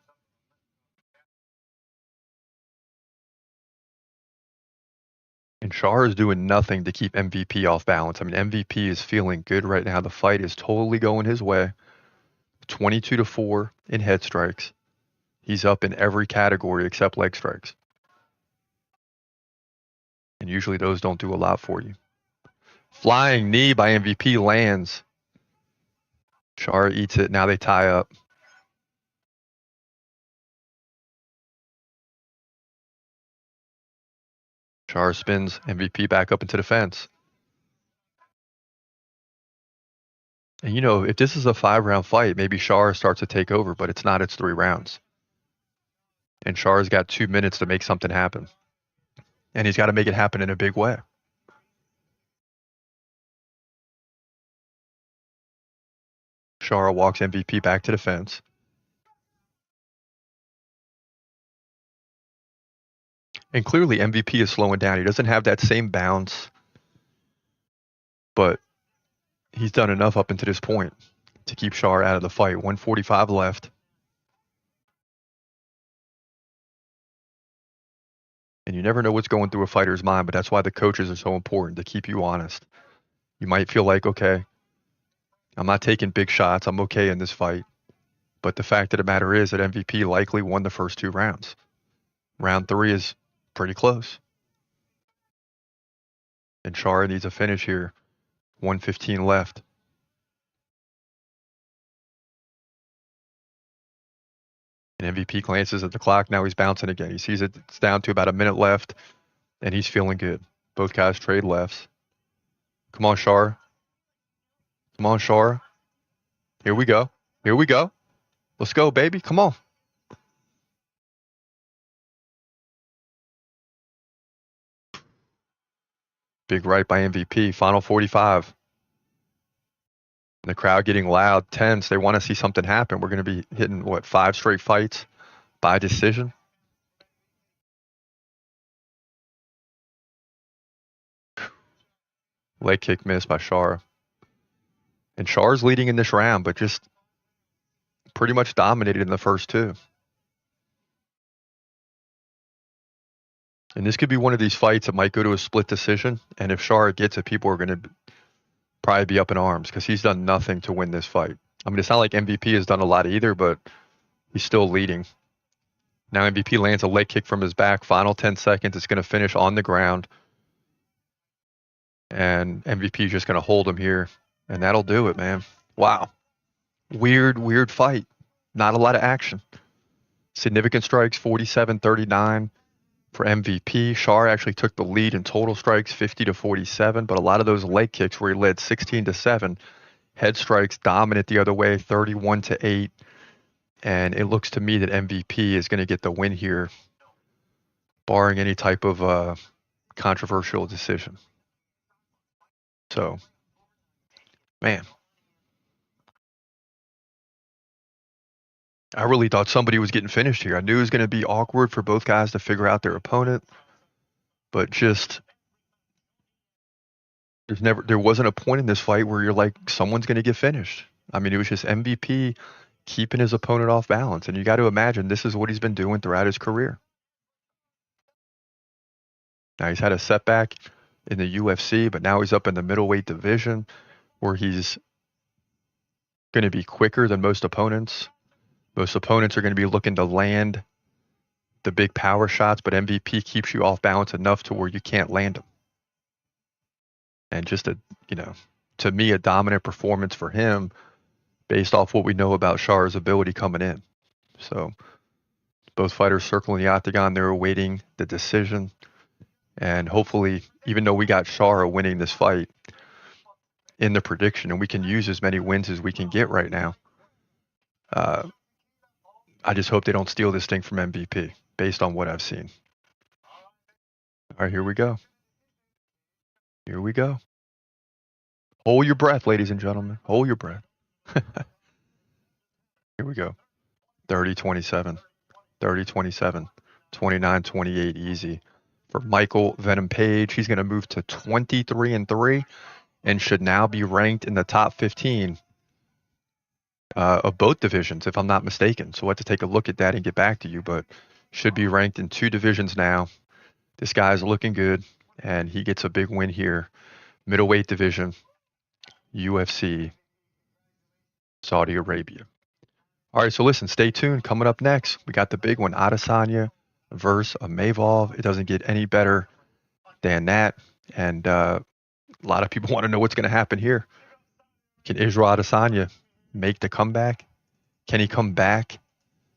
And Chara is doing nothing to keep MVP off balance. I mean, MVP is feeling good right now. The fight is totally going his way. 22-4 in head strikes. He's up in every category except leg strikes. And usually those don't do a lot for you. Flying knee by MVP lands. Chara eats it. Now they tie up. Chara spins MVP back up into the fence. And you know, if this is a 5-round fight, maybe Chara starts to take over, but it's not. It's 3 rounds. And Chara's got 2 minutes to make something happen. And he's got to make it happen in a big way. Chara walks MVP back to the fence. And clearly MVP is slowing down. He doesn't have that same bounce, but he's done enough up until this point to keep Chara out of the fight. 1:45 left. And you never know what's going through a fighter's mind, but that's why the coaches are so important, to keep you honest. You might feel like, okay, I'm not taking big shots. I'm okay in this fight. But the fact of the matter is that MVP likely won the first 2 rounds. Round 3 is pretty close. And Chara needs a finish here. 1:15 left. And MVP glances at the clock. Now he's bouncing again. He sees it's down to about a minute left, and he's feeling good. Both guys trade lefts. Come on, Chara. Come on, Shara. Here we go. Here we go. Let's go, baby. Come on. Big right by MVP. Final 45. And the crowd getting loud, tense. They want to see something happen. We're going to be hitting, 5 straight fights by decision? Leg kick missed by Shara. And Shara's leading in this round, but just pretty much dominated in the first 2. And this could be one of these fights that might go to a split decision. And if Shara gets it, people are going to probably be up in arms because he's done nothing to win this fight. I mean, it's not like MVP has done a lot either, but he's still leading. Now MVP lands a leg kick from his back. Final 10 seconds. It's going to finish on the ground. And MVP is just going to hold him here. And that'll do it, man. Wow. Weird fight. Not a lot of action. Significant strikes, 47-39 for MVP. Shara actually took the lead in total strikes, 50-47, but a lot of those leg kicks where he led 16-7. Head strikes dominant the other way, 31-8. And it looks to me that MVP is going to get the win here, barring any type of controversial decision. So, man, I really thought somebody was getting finished here. I knew it was going to be awkward for both guys to figure out their opponent, but just there wasn't a point in this fight where you're like, someone's going to get finished. I mean, it was just MVP keeping his opponent off balance, and you got to imagine this is what he's been doing throughout his career. Now he's had a setback in the UFC, but now he's up in the middleweight division where he's going to be quicker than most opponents. Most opponents are going to be looking to land the big power shots, but MVP keeps you off balance enough to where you can't land them. And just to me, a dominant performance for him based off what we know about Shara's ability coming in. So both fighters circling the octagon, they're awaiting the decision. And hopefully, even though we got Shara winning this fight in the prediction, and we can use as many wins as we can get right now, I just hope they don't steal this thing from MVP based on what I've seen. All right, here we go. Here we go. Hold your breath, ladies and gentlemen. Hold your breath. Here we go. 30-27. 30-27. 29-28 easy. For Michael Venom Page, he's going to move to 23-3 and should now be ranked in the top 15 of both divisions, if I'm not mistaken. So we'll have to take a look at that and get back to you, but should be ranked in 2 divisions now. This guy's looking good, and he gets a big win here. Middleweight division, UFC, Saudi Arabia. All right, so listen, stay tuned. Coming up next, we got the big one, Adesanya versus Imavov. It doesn't get any better than that. And a lot of people want to know what's going to happen here. Can Israel Adesanya make the comeback? Can he come back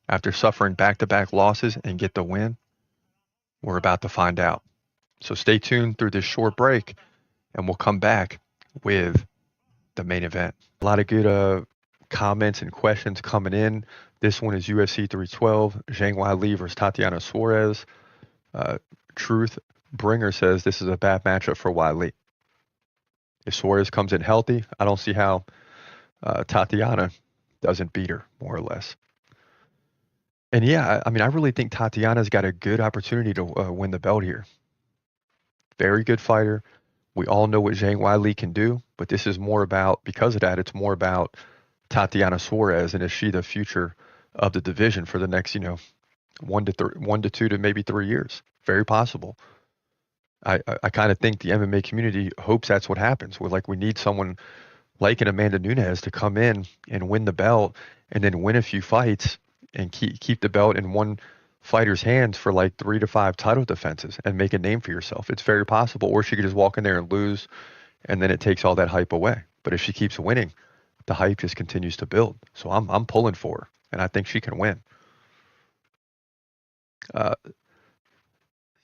after suffering back-to-back losses and get the win? We're about to find out. So stay tuned through this short break, and we'll come back with the main event. A lot of good comments and questions coming in. This one is UFC 312, Zhang Weili versus Tatiana Suarez. Truth Bringer says this is a bad matchup for Weili. If Suarez comes in healthy, I don't see how Tatiana doesn't beat her, more or less. And yeah, I mean, I really think Tatiana's got a good opportunity to win the belt here. Very good fighter. We all know what Zhang Weili can do, but this is more about, because of that, it's more about Tatiana Suarez and is she the future of the division for the next, 1 to 2 to maybe 3 years. Very possible. I kind of think the MMA community hopes that's what happens. We need someone like an Amanda Nunes to come in and win the belt and then win a few fights and keep the belt in one fighter's hands for like 3 to 5 title defenses and make a name for yourself. It's very possible. Or she could just walk in there and lose, and then it takes all that hype away. But if she keeps winning, the hype just continues to build. So I'm pulling for her, and I think she can win.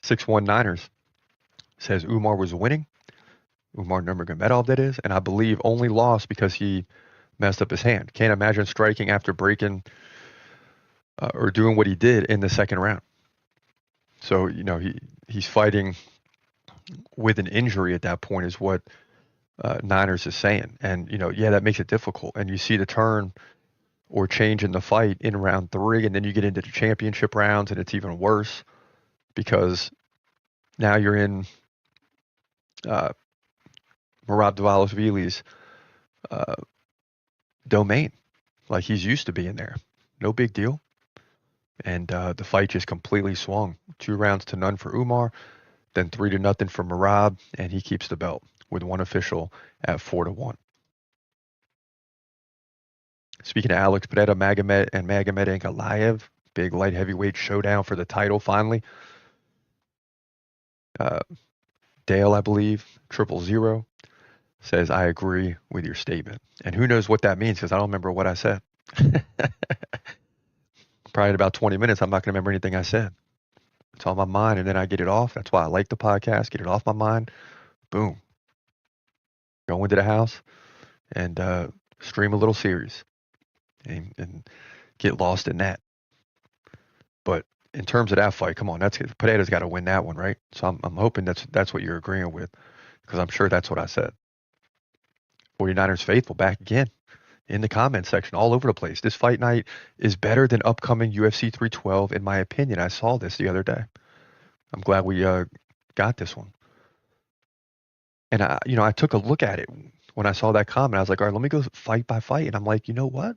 619ers says Umar was winning. Umar Nurmagomedov, that is, and I believe only lost because he messed up his hand. Can't imagine striking after breaking or doing what he did in the second round. So, he's fighting with an injury at that point is what Niners is saying. And, that makes it difficult. And you see the turn or change in the fight in round 3, and then you get into the championship rounds, and it's even worse because now you're in Merab Dvalishvili's domain. Like he's used to being there. No big deal. And the fight just completely swung. 2 rounds to none for Umar, then 3-0 for Merab, and he keeps the belt with one official at 4-1. Speaking of Alex Pereira, Magomed Ankalaev, big light heavyweight showdown for the title finally. Dale, I believe, 000, says, I agree with your statement. And who knows what that means because I don't remember what I said. Probably in about 20 minutes, I'm not going to remember anything I said. It's on my mind, and then I get it off. That's why I like the podcast, get it off my mind. Boom. Go into the house and stream a little series and get lost in that. But in terms of that fight, come on, Pereira's got to win that one, right? So I'm hoping that's what you're agreeing with because I'm sure that's what I said. 49ers faithful back again in the comment section all over the place. This fight night is better than upcoming UFC 312 in my opinion. I saw this the other day. I'm glad we got this one. And I took a look at it when I saw that comment. I was like, all right, let me go fight by fight. And I'm like, you know what?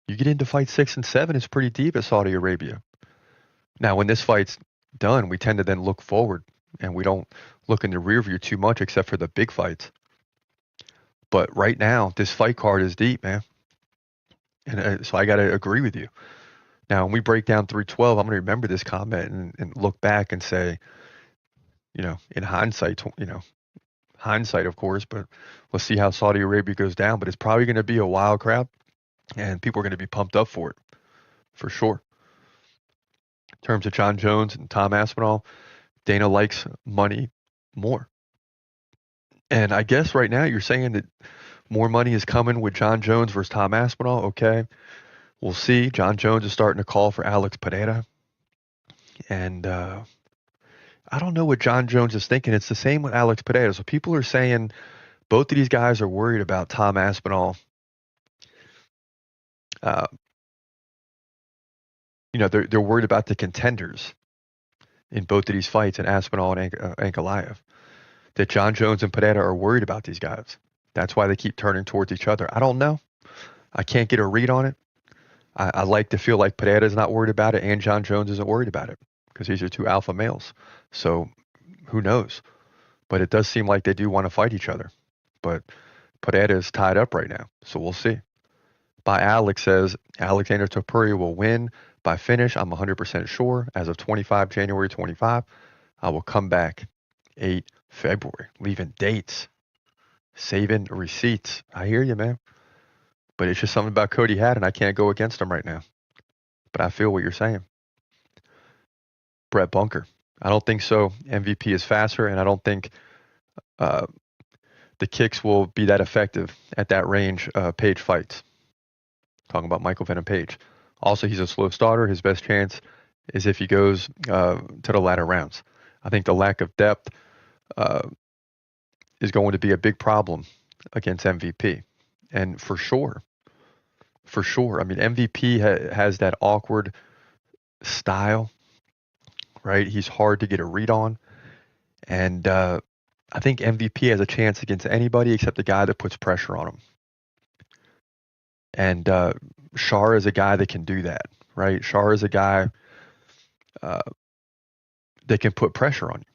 You get into fight 6 and 7, it's pretty deep at Saudi Arabia. Now, when this fight's done, we tend to then look forward and we don't look in the rear view too much except for the big fights. But right now, this fight card is deep, man. And so I got to agree with you. Now, when we break down 312, I'm going to remember this comment and look back and say, in hindsight, hindsight, of course, but let's see how Saudi Arabia goes down. But it's probably going to be a wild crowd, and people are going to be pumped up for it, for sure. In terms of John Jones and Tom Aspinall, Dana likes money more. And I guess right now you're saying that more money is coming with John Jones versus Tom Aspinall. Okay, we'll see. John Jones is starting to call for Alex Pereira. And I don't know what John Jones is thinking. It's the same with Alex Pereira. So people are saying both of these guys are worried about Tom Aspinall. They're worried about the contenders in both of these fights, and Aspinall and Ankalaev. That John Jones and Pereira are worried about these guys. That's why they keep turning towards each other. I don't know. I can't get a read on it. I like to feel like Pereira's not worried about it and John Jones isn't worried about it because these are 2 alpha males. So who knows? But it does seem like they do want to fight each other. But Pereira is tied up right now, so we'll see. By Alex says, Alexander Topuria will win by finish. I'm 100% sure. As of January 25, I will come back 8 February. Leaving dates. Saving receipts. I hear you, man. But it's just something about Cody Haddon. I can't go against him right now. But I feel what you're saying. Brett Bunker. I don't think so. MVP is faster, and I don't think the kicks will be that effective at that range Page fights. Talking about Michael Venom Page. Also, he's a slow starter. His best chance is if he goes to the latter rounds. I think the lack of depth is going to be a big problem against MVP. And for sure. I mean, MVP has that awkward style, right? He's hard to get a read on. And I think MVP has a chance against anybody except the guy that puts pressure on him. And Shar is a guy that can do that, right? Shar is a guy that can put pressure on you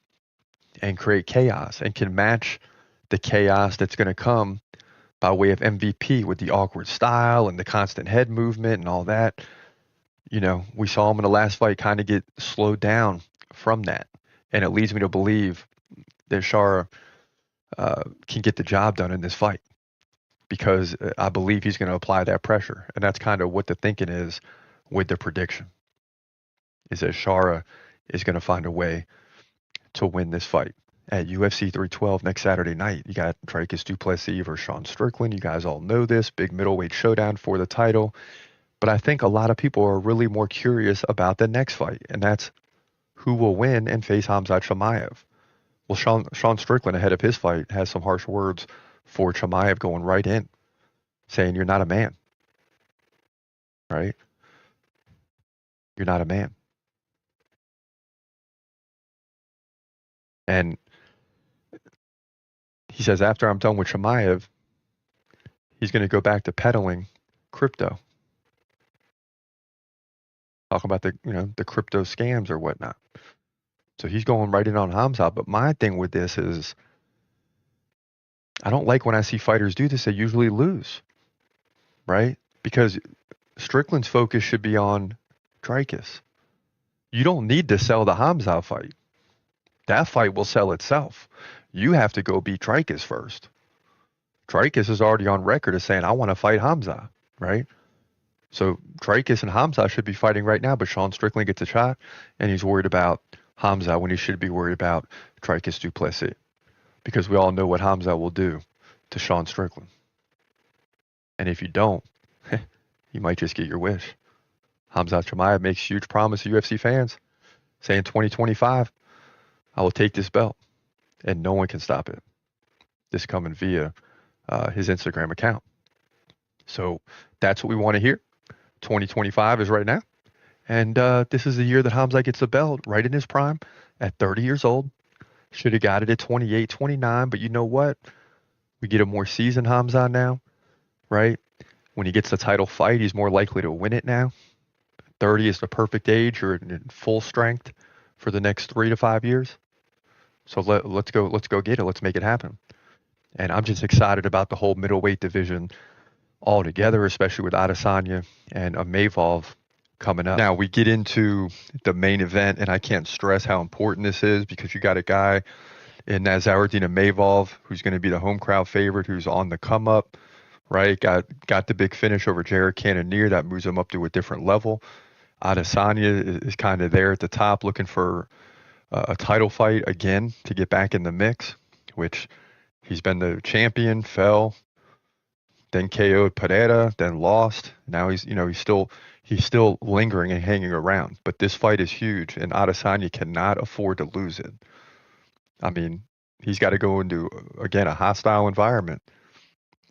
and create chaos and can match the chaos that's going to come by way of MVP with the awkward style and the constant head movement and all that. We saw him in the last fight kind of get slowed down from that. And it leads me to believe that Shar can get the job done in this fight because I believe he's going to apply that pressure. And that's kind of what the thinking is with the prediction, is that Shara is going to find a way to win this fight. at UFC 312 next Saturday night. You got Dricus du Plessis versus Sean Strickland. You guys all know this. Big middleweight showdown for the title. But I think a lot of people are really more curious about the next fight, and that's who will win and face Khamzat Chimaev. Well, Sean Strickland, ahead of his fight, has some harsh words for Chimaev going right in, saying, "You're not a man, right? You're not a man." And he says, after I'm done with Chimaev, he's going to go back to peddling crypto. Talking about the crypto scams or whatnot. So he's going right in on Khamzat. But my thing with this is, I don't like when I see fighters do this. They usually lose, right? Because Strickland's focus should be on Dricus. You don't need to sell the Khamzat fight. That fight will sell itself. You have to go beat Dricus first. Dricus is already on record as saying, I want to fight Khamzat, right? So Dricus and Khamzat should be fighting right now, but Sean Strickland gets a shot, and he's worried about Khamzat when he should be worried about Dricus du Plessis. Because we all know what Khamzat will do to Sean Strickland. And if you don't, you might just get your wish. Khamzat Chimaev makes huge promise to UFC fans, saying 2025, I will take this belt, and no one can stop it. This coming via his Instagram account. So that's what we want to hear. 2025 is right now. And this is the year that Khamzat gets the belt, right in his prime, at 30 years old. Should have got it at 28, 29, but you know what? We get a more seasoned Khamzat now, right? When he gets the title fight, he's more likely to win it now. 30 is the perfect age, or in full strength for the next 3 to 5 years. So let's go get it. Let's make it happen. And I'm just excited about the whole middleweight division altogether, especially with Adesanya and Imavov coming up. Now we get into the main event, and I can't stress how important this is, because you got a guy in Nassourdine Imavov who's going to be the home crowd favorite, who's on the come up, right? Got the big finish over Jared Cannonier that moves him up to a different level. Adesanya is kind of there at the top, looking for a title fight again to get back in the mix, which he's been the champion, fell, then KO'd Pereira, then lost. Now he's still lingering and hanging around. But this fight is huge, and Adesanya cannot afford to lose it. I mean, he's got to go into, again, a hostile environment,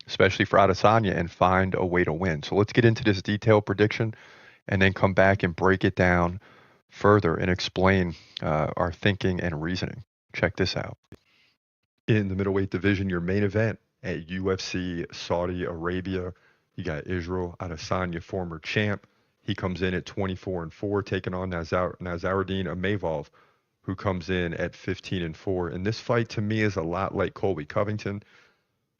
especially for Adesanya, and find a way to win. So let's get into this detailed prediction and then come back and break it down further and explain our thinking and reasoning. Check this out. In the middleweight division, your main event at UFC Saudi Arabia, you got Israel Adesanya, former champ. He comes in at 24-4, taking on Nassourdine Imavov, who comes in at 15-4. And this fight, to me, is a lot like Colby Covington,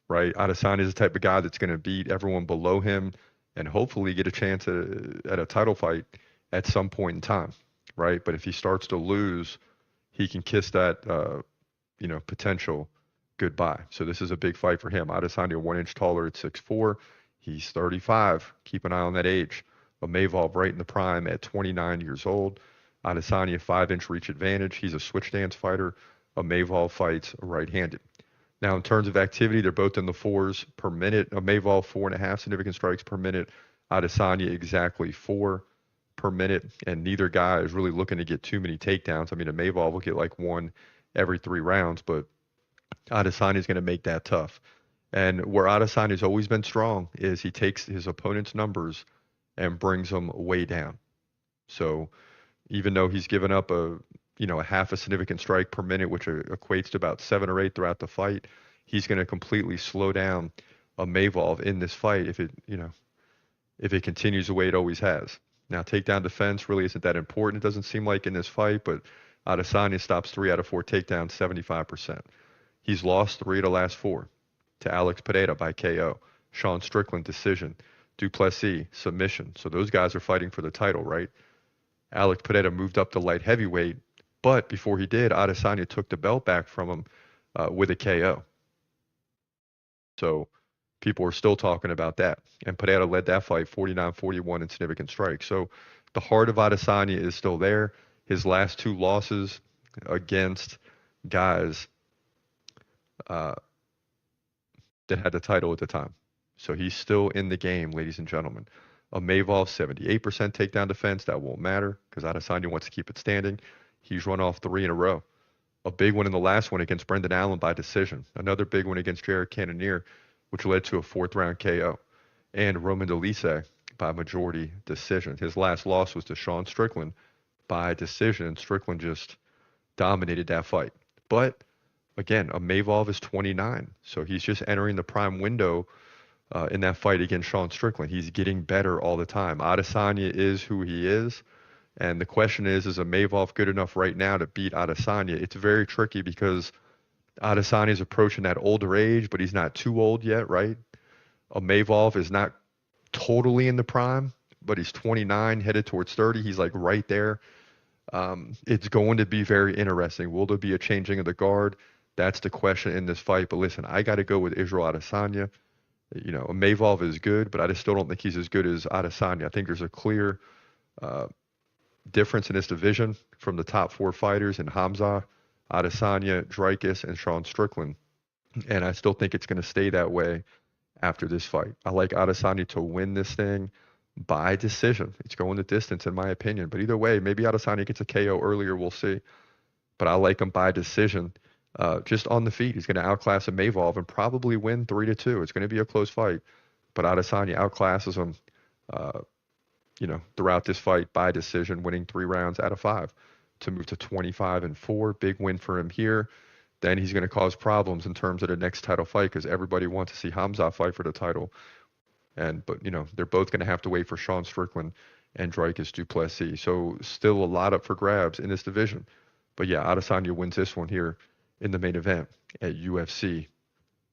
right? Adesanya is the type of guy that's going to beat everyone below him and hopefully get a chance at a title fight at some point in time, right? But if he starts to lose, he can kiss that, potential goodbye. So this is a big fight for him. Adesanya 1 inch taller at 6'4". He's 35. Keep an eye on that age. Imavov right in the prime at 29 years old. Adesanya 5-inch reach advantage. He's a switch stance fighter. Imavov fights right-handed. Now, in terms of activity, they're both in the 4s per minute. Imavov 4.5 significant strikes per minute. Adesanya exactly 4 per minute. And neither guy is really looking to get too many takedowns. I mean, Imavov will get like 1 every 3 rounds, but Adesanya is going to make that tough. And where Adesanya's always been strong is he takes his opponent's numbers and brings them way down. So even though he's given up a half a significant strike per minute, which equates to about 7 or 8 throughout the fight, he's going to completely slow down Imavov in this fight if it continues the way it always has. Now, takedown defense really isn't that important, it doesn't seem like, in this fight, but Adesanya stops 3 out of 4 takedowns, 75%. He's lost 3 of the last 4 to Alex Pereira by KO, Sean Strickland decision, du Plessis submission. So those guys are fighting for the title, right? Alex Pereira moved up to light heavyweight, but before he did, Adesanya took the belt back from him with a KO. So people are still talking about that. And Pereira led that fight 49-41 in significant strikes. So the heart of Adesanya is still there. His last 2 losses against guys uh, that had the title at the time. So he's still in the game, ladies and gentlemen. Imavov, 78% takedown defense. That won't matter because Adesanya wants to keep it standing. He's run off 3 in a row. A big one in the last one against Brendan Allen by decision. Another big one against Jared Cannonier, which led to a 4th-round KO. And Roman Dolise by majority decision. His last loss was to Sean Strickland by decision. Strickland just dominated that fight. But again, Imavov is 29, so he's just entering the prime window in that fight against Sean Strickland. He's getting better all the time. Adesanya is who he is, and the question is Imavov good enough right now to beat Adesanya? It's very tricky because Adesanya is approaching that older age, but he's not too old yet, right? Imavov is not totally in the prime, but he's 29, headed towards 30. He's like right there. It's going to be very interesting. Will there be a changing of the guard? That's the question in this fight. But listen, I got to go with Israel Adesanya. You know, Imavov is good, but I just still don't think he's as good as Adesanya. I think there's a clear difference in this division from the top 4 fighters in Hamza, Adesanya, Dricus, and Sean Strickland. And I still think it's going to stay that way after this fight. I like Adesanya to win this thing by decision. It's going the distance, in my opinion. But either way, maybe Adesanya gets a KO earlier. We'll see. But I like him by decision. Just on the feet, he's going to outclass Imavov and probably win 3-2. It's going to be a close fight. But Adesanya outclasses him, throughout this fight by decision, winning 3 rounds out of 5 to move to 25-4. Big win for him here. Then he's going to cause problems in terms of the next title fight because everybody wants to see Hamza fight for the title. But they're both going to have to wait for Sean Strickland and Dricus du Plessis. So still a lot up for grabs in this division. But yeah, Adesanya wins this one here in the main event at UFC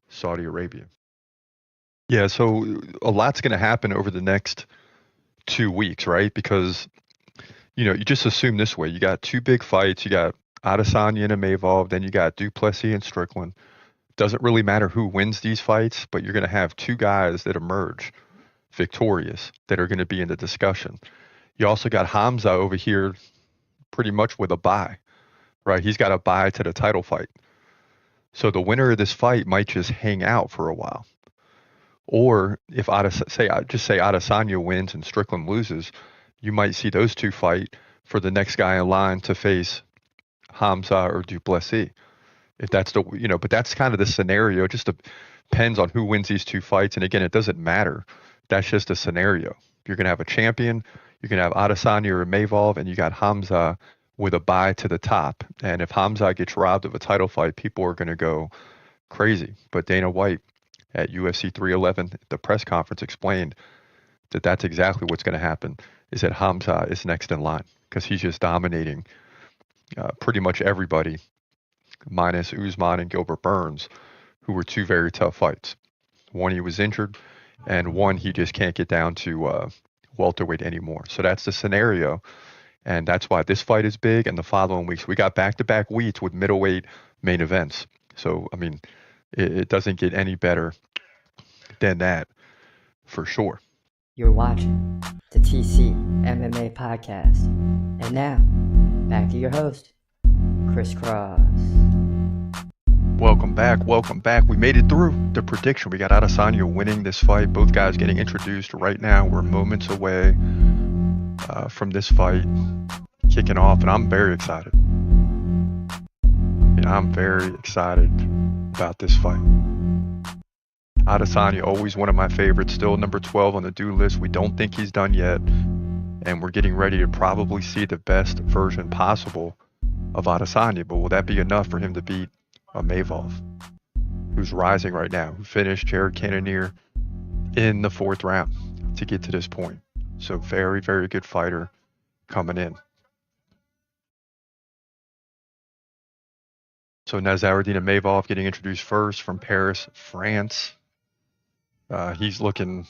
Saudi Arabia. Yeah, so a lot's going to happen over the next 2 weeks, right? Because, you just assume this way. You got 2 big fights. You got Adesanya and Imavov. Then you got du Plessis and Strickland. Doesn't really matter who wins these fights, but you're going to have 2 guys that emerge victorious that are going to be in the discussion. You also got Hamza over here pretty much with a bye, right? He's got a bye to the title fight. So the winner of this fight might just hang out for a while. Or if Adesanya wins and Strickland loses, you might see those 2 fight for the next guy in line to face Hamza or du Plessis. If that's but that's kind of the scenario. It just depends on who wins these 2 fights. And again, it doesn't matter. That's just a scenario. You're going to have a champion. You're going to have Adesanya or Imavov, and you got Hamza with a bye to the top. And if Hamza gets robbed of a title fight, people are going to go crazy. But Dana White at UFC 311, the press conference, explained that that's exactly what's going to happen, is that Hamza is next in line because he's just dominating pretty much everybody, minus Usman and Gilbert Burns, who were 2 very tough fights. One, he was injured, and one, he just can't get down to welterweight anymore. So that's the scenario, and that's why this fight is big. And the following weeks, we got back-to-back weeks with middleweight main events. So, I mean, it doesn't get any better than that, for sure. You're watching the TCMMA Podcast. And now, back to your host, Chris Cross. Welcome back. We made it through the prediction. We got Adesanya winning this fight. Both guys getting introduced right now. We're moments away from this fight kicking off, and I'm very excited. I'm very excited about this fight. Adesanya, always one of my favorites, still number 12 on the do list. We don't think he's done yet, and we're getting ready to probably see the best version possible of Adesanya. But will that be enough for him to beat Imavov, who's rising right now, who finished Jared Cannonier in the 4th round to get to this point? So very, very good fighter coming in. So Nassourdine Imavov getting introduced first from Paris, France. He's looking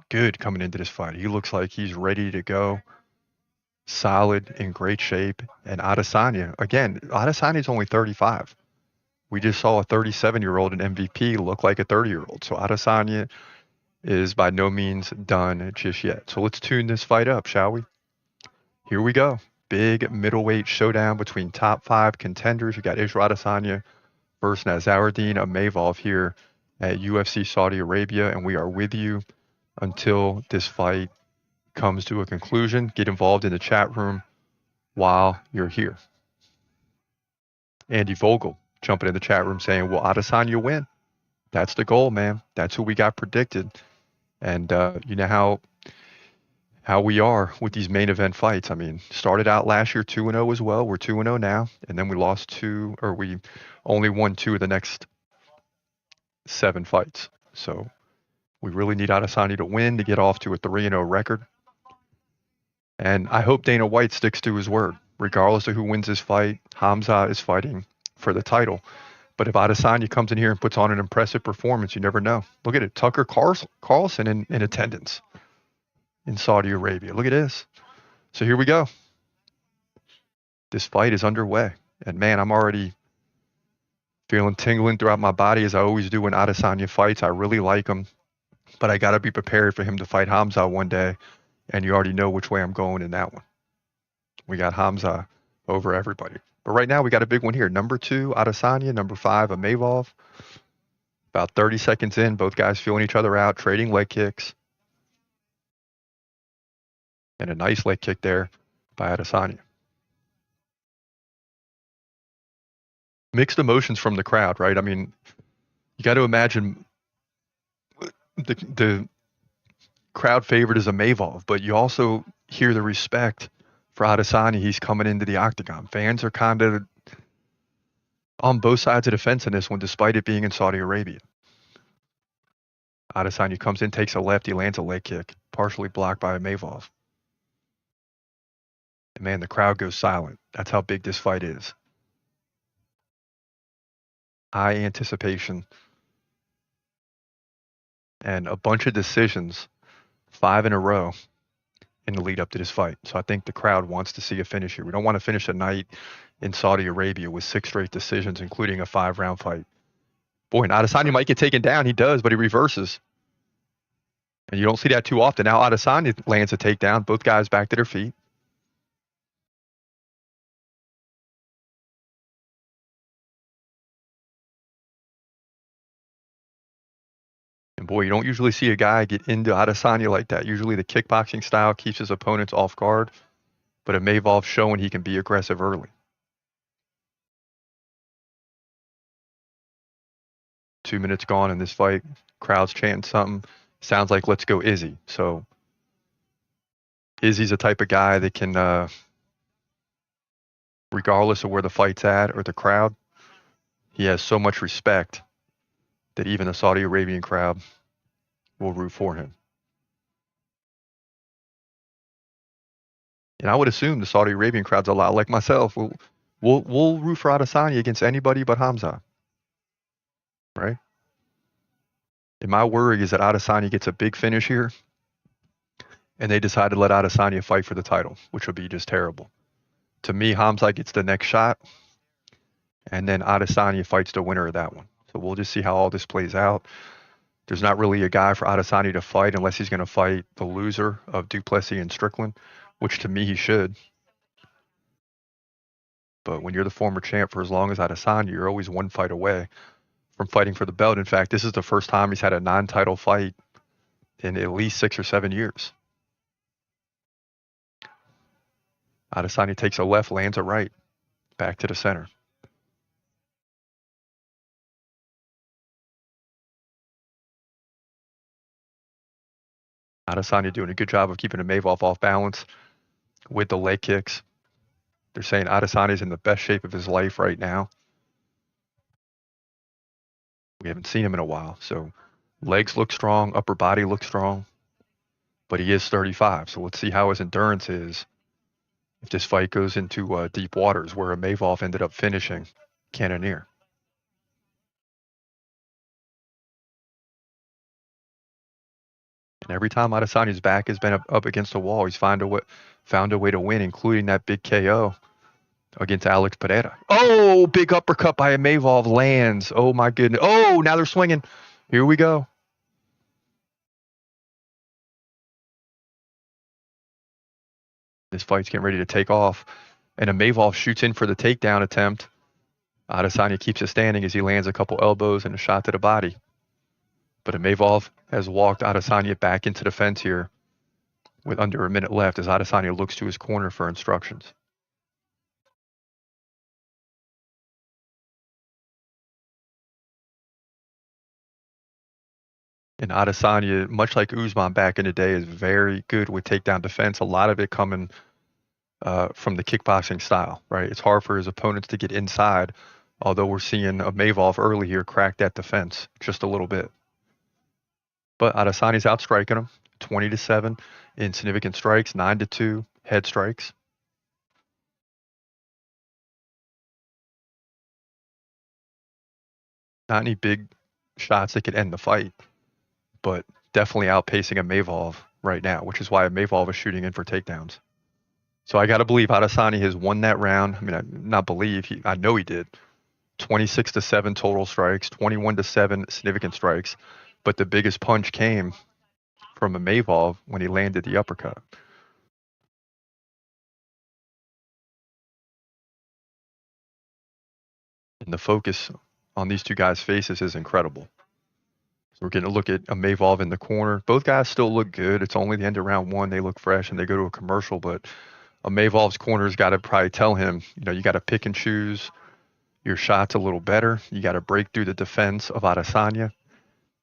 good coming into this fight. He looks like he's ready to go, solid, in great shape. And Adesanya, again, Adesanya's only 35. We just saw a 37-year-old in MVP look like a 30-year-old. So Adesanya is by no means done just yet. So let's tune this fight up, shall we? Here we go. Big middleweight showdown between top 5 contenders. You got Israel Adesanya versus Nassourdine Imavov here at UFC Saudi Arabia, and we are with you until this fight comes to a conclusion. Get involved in the chat room while you're here. Andy Vogel jumping in the chat room saying, will Adesanya win? That's the goal, man. That's who we got predicted. And you know how we are with these main event fights. I mean, started out last year 2-0 as well. We're 2-0 now. And then we we only won 2 of the next 7 fights. So we really need Adesanya to win to get off to a 3-0 record. And I hope Dana White sticks to his word. Regardless of who wins this fight, Hamza is fighting for the title. But if Adesanya comes in here and puts on an impressive performance, you never know. Look at it. Tucker Carlson in attendance in Saudi Arabia. Look at this. So here we go. This fight is underway. And man, I'm already feeling tingling throughout my body as I always do when Adesanya fights. I really like him. But I got to be prepared for him to fight Hamza one day. And you already know which way I'm going in that one. We got Hamza over everybody. But right now we got a big one here. Number 2, Adesanya. Number 5, Imavov. About 30 seconds in, both guys feeling each other out, trading leg kicks. And a nice leg kick there by Adesanya. Mixed emotions from the crowd, right? I mean, you got to imagine the crowd favorite is Imavov, but you also hear the respect for Adesanya. He's coming into the octagon. Fans are kind of on both sides of the fence in this one, despite it being in Saudi Arabia. Adesanya comes in, takes a left, he lands a leg kick, partially blocked by Imavov. And man, the crowd goes silent. That's how big this fight is. High anticipation. And a bunch of decisions, 5 in a row in the lead up to this fight. So I think the crowd wants to see a finish here. We don't want to finish a night in Saudi Arabia with 6 straight decisions, including a 5-round fight. Boy, and Adesanya might get taken down. He does, but he reverses. And you don't see that too often. Now Adesanya lands a takedown. Both guys back to their feet. And boy, you don't usually see a guy get into Adesanya like that. Usually the kickboxing style keeps his opponents off guard. But Imavov's showing he can be aggressive early. 2 minutes gone in this fight. Crowd's chanting something. Sounds like let's go Izzy. So Izzy's a type of guy that can, regardless of where the fight's at or the crowd, he has so much respect that even the Saudi Arabian crowd will root for him. And I would assume the Saudi Arabian crowd's a lot like myself. We'll root for Adesanya against anybody but Hamza. Right? And my worry is that Adesanya gets a big finish here and they decide to let Adesanya fight for the title, which would be just terrible. To me, Hamza gets the next shot and then Adesanya fights the winner of that one. So we'll just see how all this plays out. There's not really a guy for Adesanya to fight unless he's going to fight the loser of Duplessis and Strickland, which to me he should. But when you're the former champ for as long as Adesanya, you're always one fight away from fighting for the belt. In fact, this is the first time he's had a non-title fight in at least 6 or 7 years. Adesanya takes a left, lands a right, back to the center. Adesanya doing a good job of keeping Imavov off balance with the leg kicks. They're saying Adesanya's in the best shape of his life right now. We haven't seen him in a while. So legs look strong, upper body looks strong, but he is 35. So let's see how his endurance is if this fight goes into deep waters where Imavov ended up finishing Cannonier. And every time Adesanya's back has been up against the wall, he's found a way to win, including that big KO against Alex Pereira. Oh, big uppercut by Imavov lands. Oh, my goodness. Oh, now they're swinging. Here we go. This fight's getting ready to take off. And Imavov shoots in for the takedown attempt. Adesanya keeps it standing as he lands a couple elbows and a shot to the body. But Imavov has walked Adesanya back into the fence here with under a minute left as Adesanya looks to his corner for instructions. And Adesanya, much like Usman back in the day, is very good with takedown defense. A lot of it coming from the kickboxing style, right? It's hard for his opponents to get inside, although we're seeing Imavov early here crack that defense just a little bit. But Adesanya's outstriking him, 20-7 in significant strikes, 9-2 head strikes. Not any big shots that could end the fight, but definitely outpacing Imavov right now, which is why Imavov is shooting in for takedowns. So I got to believe Adesanya has won that round. I mean, not believe, I know he did. 26-7 total strikes, 21-7 significant strikes, but the biggest punch came from Imavov when he landed the uppercut. And the focus on these two guys' faces is incredible. So we're getting a look at Imavov in the corner. Both guys still look good. It's only the end of round one. They look fresh and they go to a commercial, but Imavov's corner's got to probably tell him, you got to pick and choose your shots a little better. You got to break through the defense of Adesanya.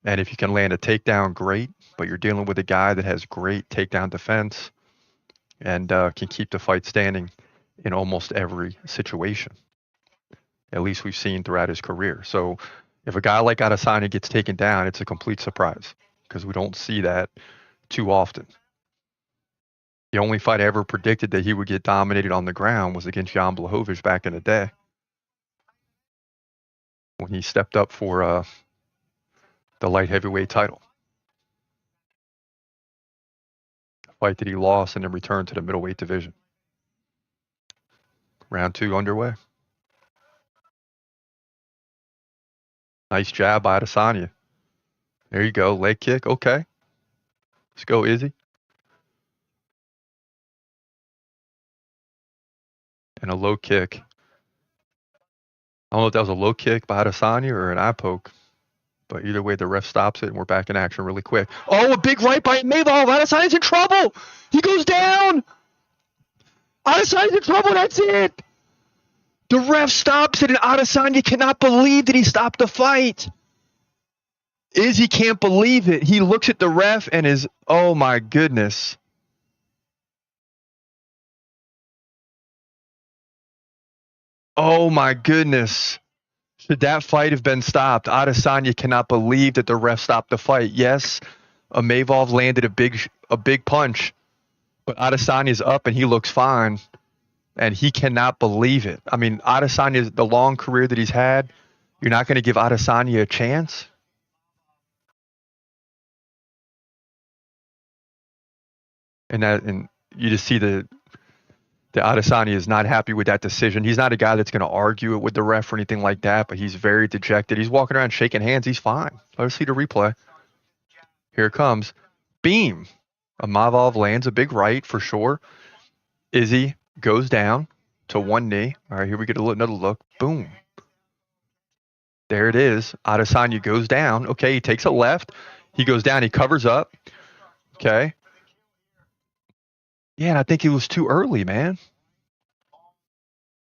And if you can land a takedown, great, but you're dealing with a guy that has great takedown defense and can keep the fight standing in almost every situation. At least we've seen throughout his career. So if a guy like Adesanya gets taken down, it's a complete surprise because we don't see that too often. The only fight I ever predicted that he would get dominated on the ground was against Jan Blachowicz back in the day when he stepped up for the light heavyweight title. A fight that he lost and then returned to the middleweight division. Round two underway. Nice jab by Adesanya. There you go, leg kick. Okay. Let's go, Izzy. And a low kick. I don't know if that was a low kick by Adesanya or an eye poke, but either way, the ref stops it and we're back in action really quick. Oh, a big right by Imavov. Adesanya's in trouble. He goes down. Adesanya's in trouble. That's it. The ref stops it and Adesanya cannot believe that he stopped the fight. Izzy can't believe it. He looks at the ref and is, oh my goodness. Oh my goodness. Should that fight have been stopped? Adesanya cannot believe that the ref stopped the fight. Yes, Imavov landed a big punch, but Adesanya's up and he looks fine, and he cannot believe it. I mean, Adesanya, the long career that he's had, you're not going to give Adesanya a chance? And you just see the Adesanya is not happy with that decision. He's not a guy that's going to argue it with the ref or anything like that, but he's very dejected. He's walking around shaking hands. He's fine. Let's see the replay. Here it comes. Beam. Imavov lands a big right for sure. Izzy goes down to one knee. All right, here we get another look. Boom. There it is. Adesanya goes down. Okay, he takes a left. He goes down. He covers up. Okay. Yeah, and I think it was too early, man.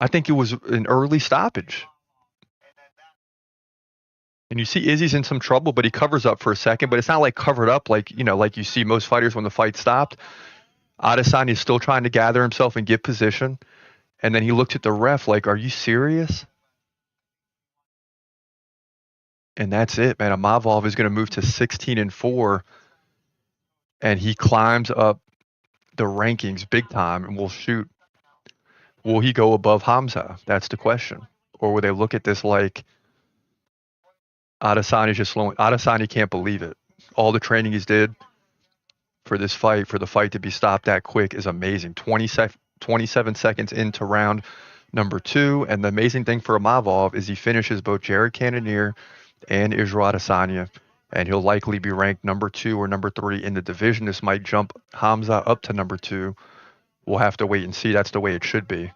I think it was an early stoppage. And you see Izzy's in some trouble, but he covers up for a second. But it's not like covered up like you see most fighters when the fight stopped. Adesanya is still trying to gather himself and get position. And then he looked at the ref like, are you serious? And that's it, man. Imavov is going to move to 16-4. And he climbs up the rankings big time and will shoot. Will he go above Hamza? That's the question. Or will they look at this like Adesanya's just slowing? Adesanya can't believe it. All the training he's did for this fight, for the fight to be stopped that quick is amazing. 27 seconds into round number 2. And the amazing thing for Imavov is he finishes both Jared Cannonier and Israel Adesanya. And he'll likely be ranked number 2 or number 3 in the division. This might jump Hamza up to number 2. We'll have to wait and see. That's the way it should be.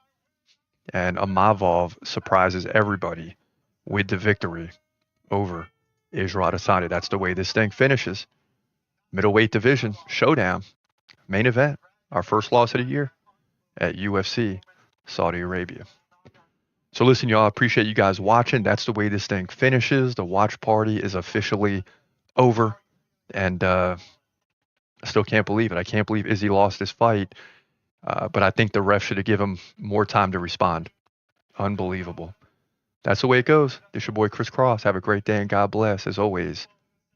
And Imavov surprises everybody with the victory over Israel Adesanya. That's the way this thing finishes. Middleweight division showdown, main event, our first loss of the year at UFC Saudi Arabia. So listen, y'all, I appreciate you guys watching. That's the way this thing finishes. The watch party is officially over. And I still can't believe it. I can't believe Izzy lost this fight. But I think the ref should have given him more time to respond. Unbelievable. That's the way it goes. This your boy Chris Cross. Have a great day and God bless. As always,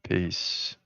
peace.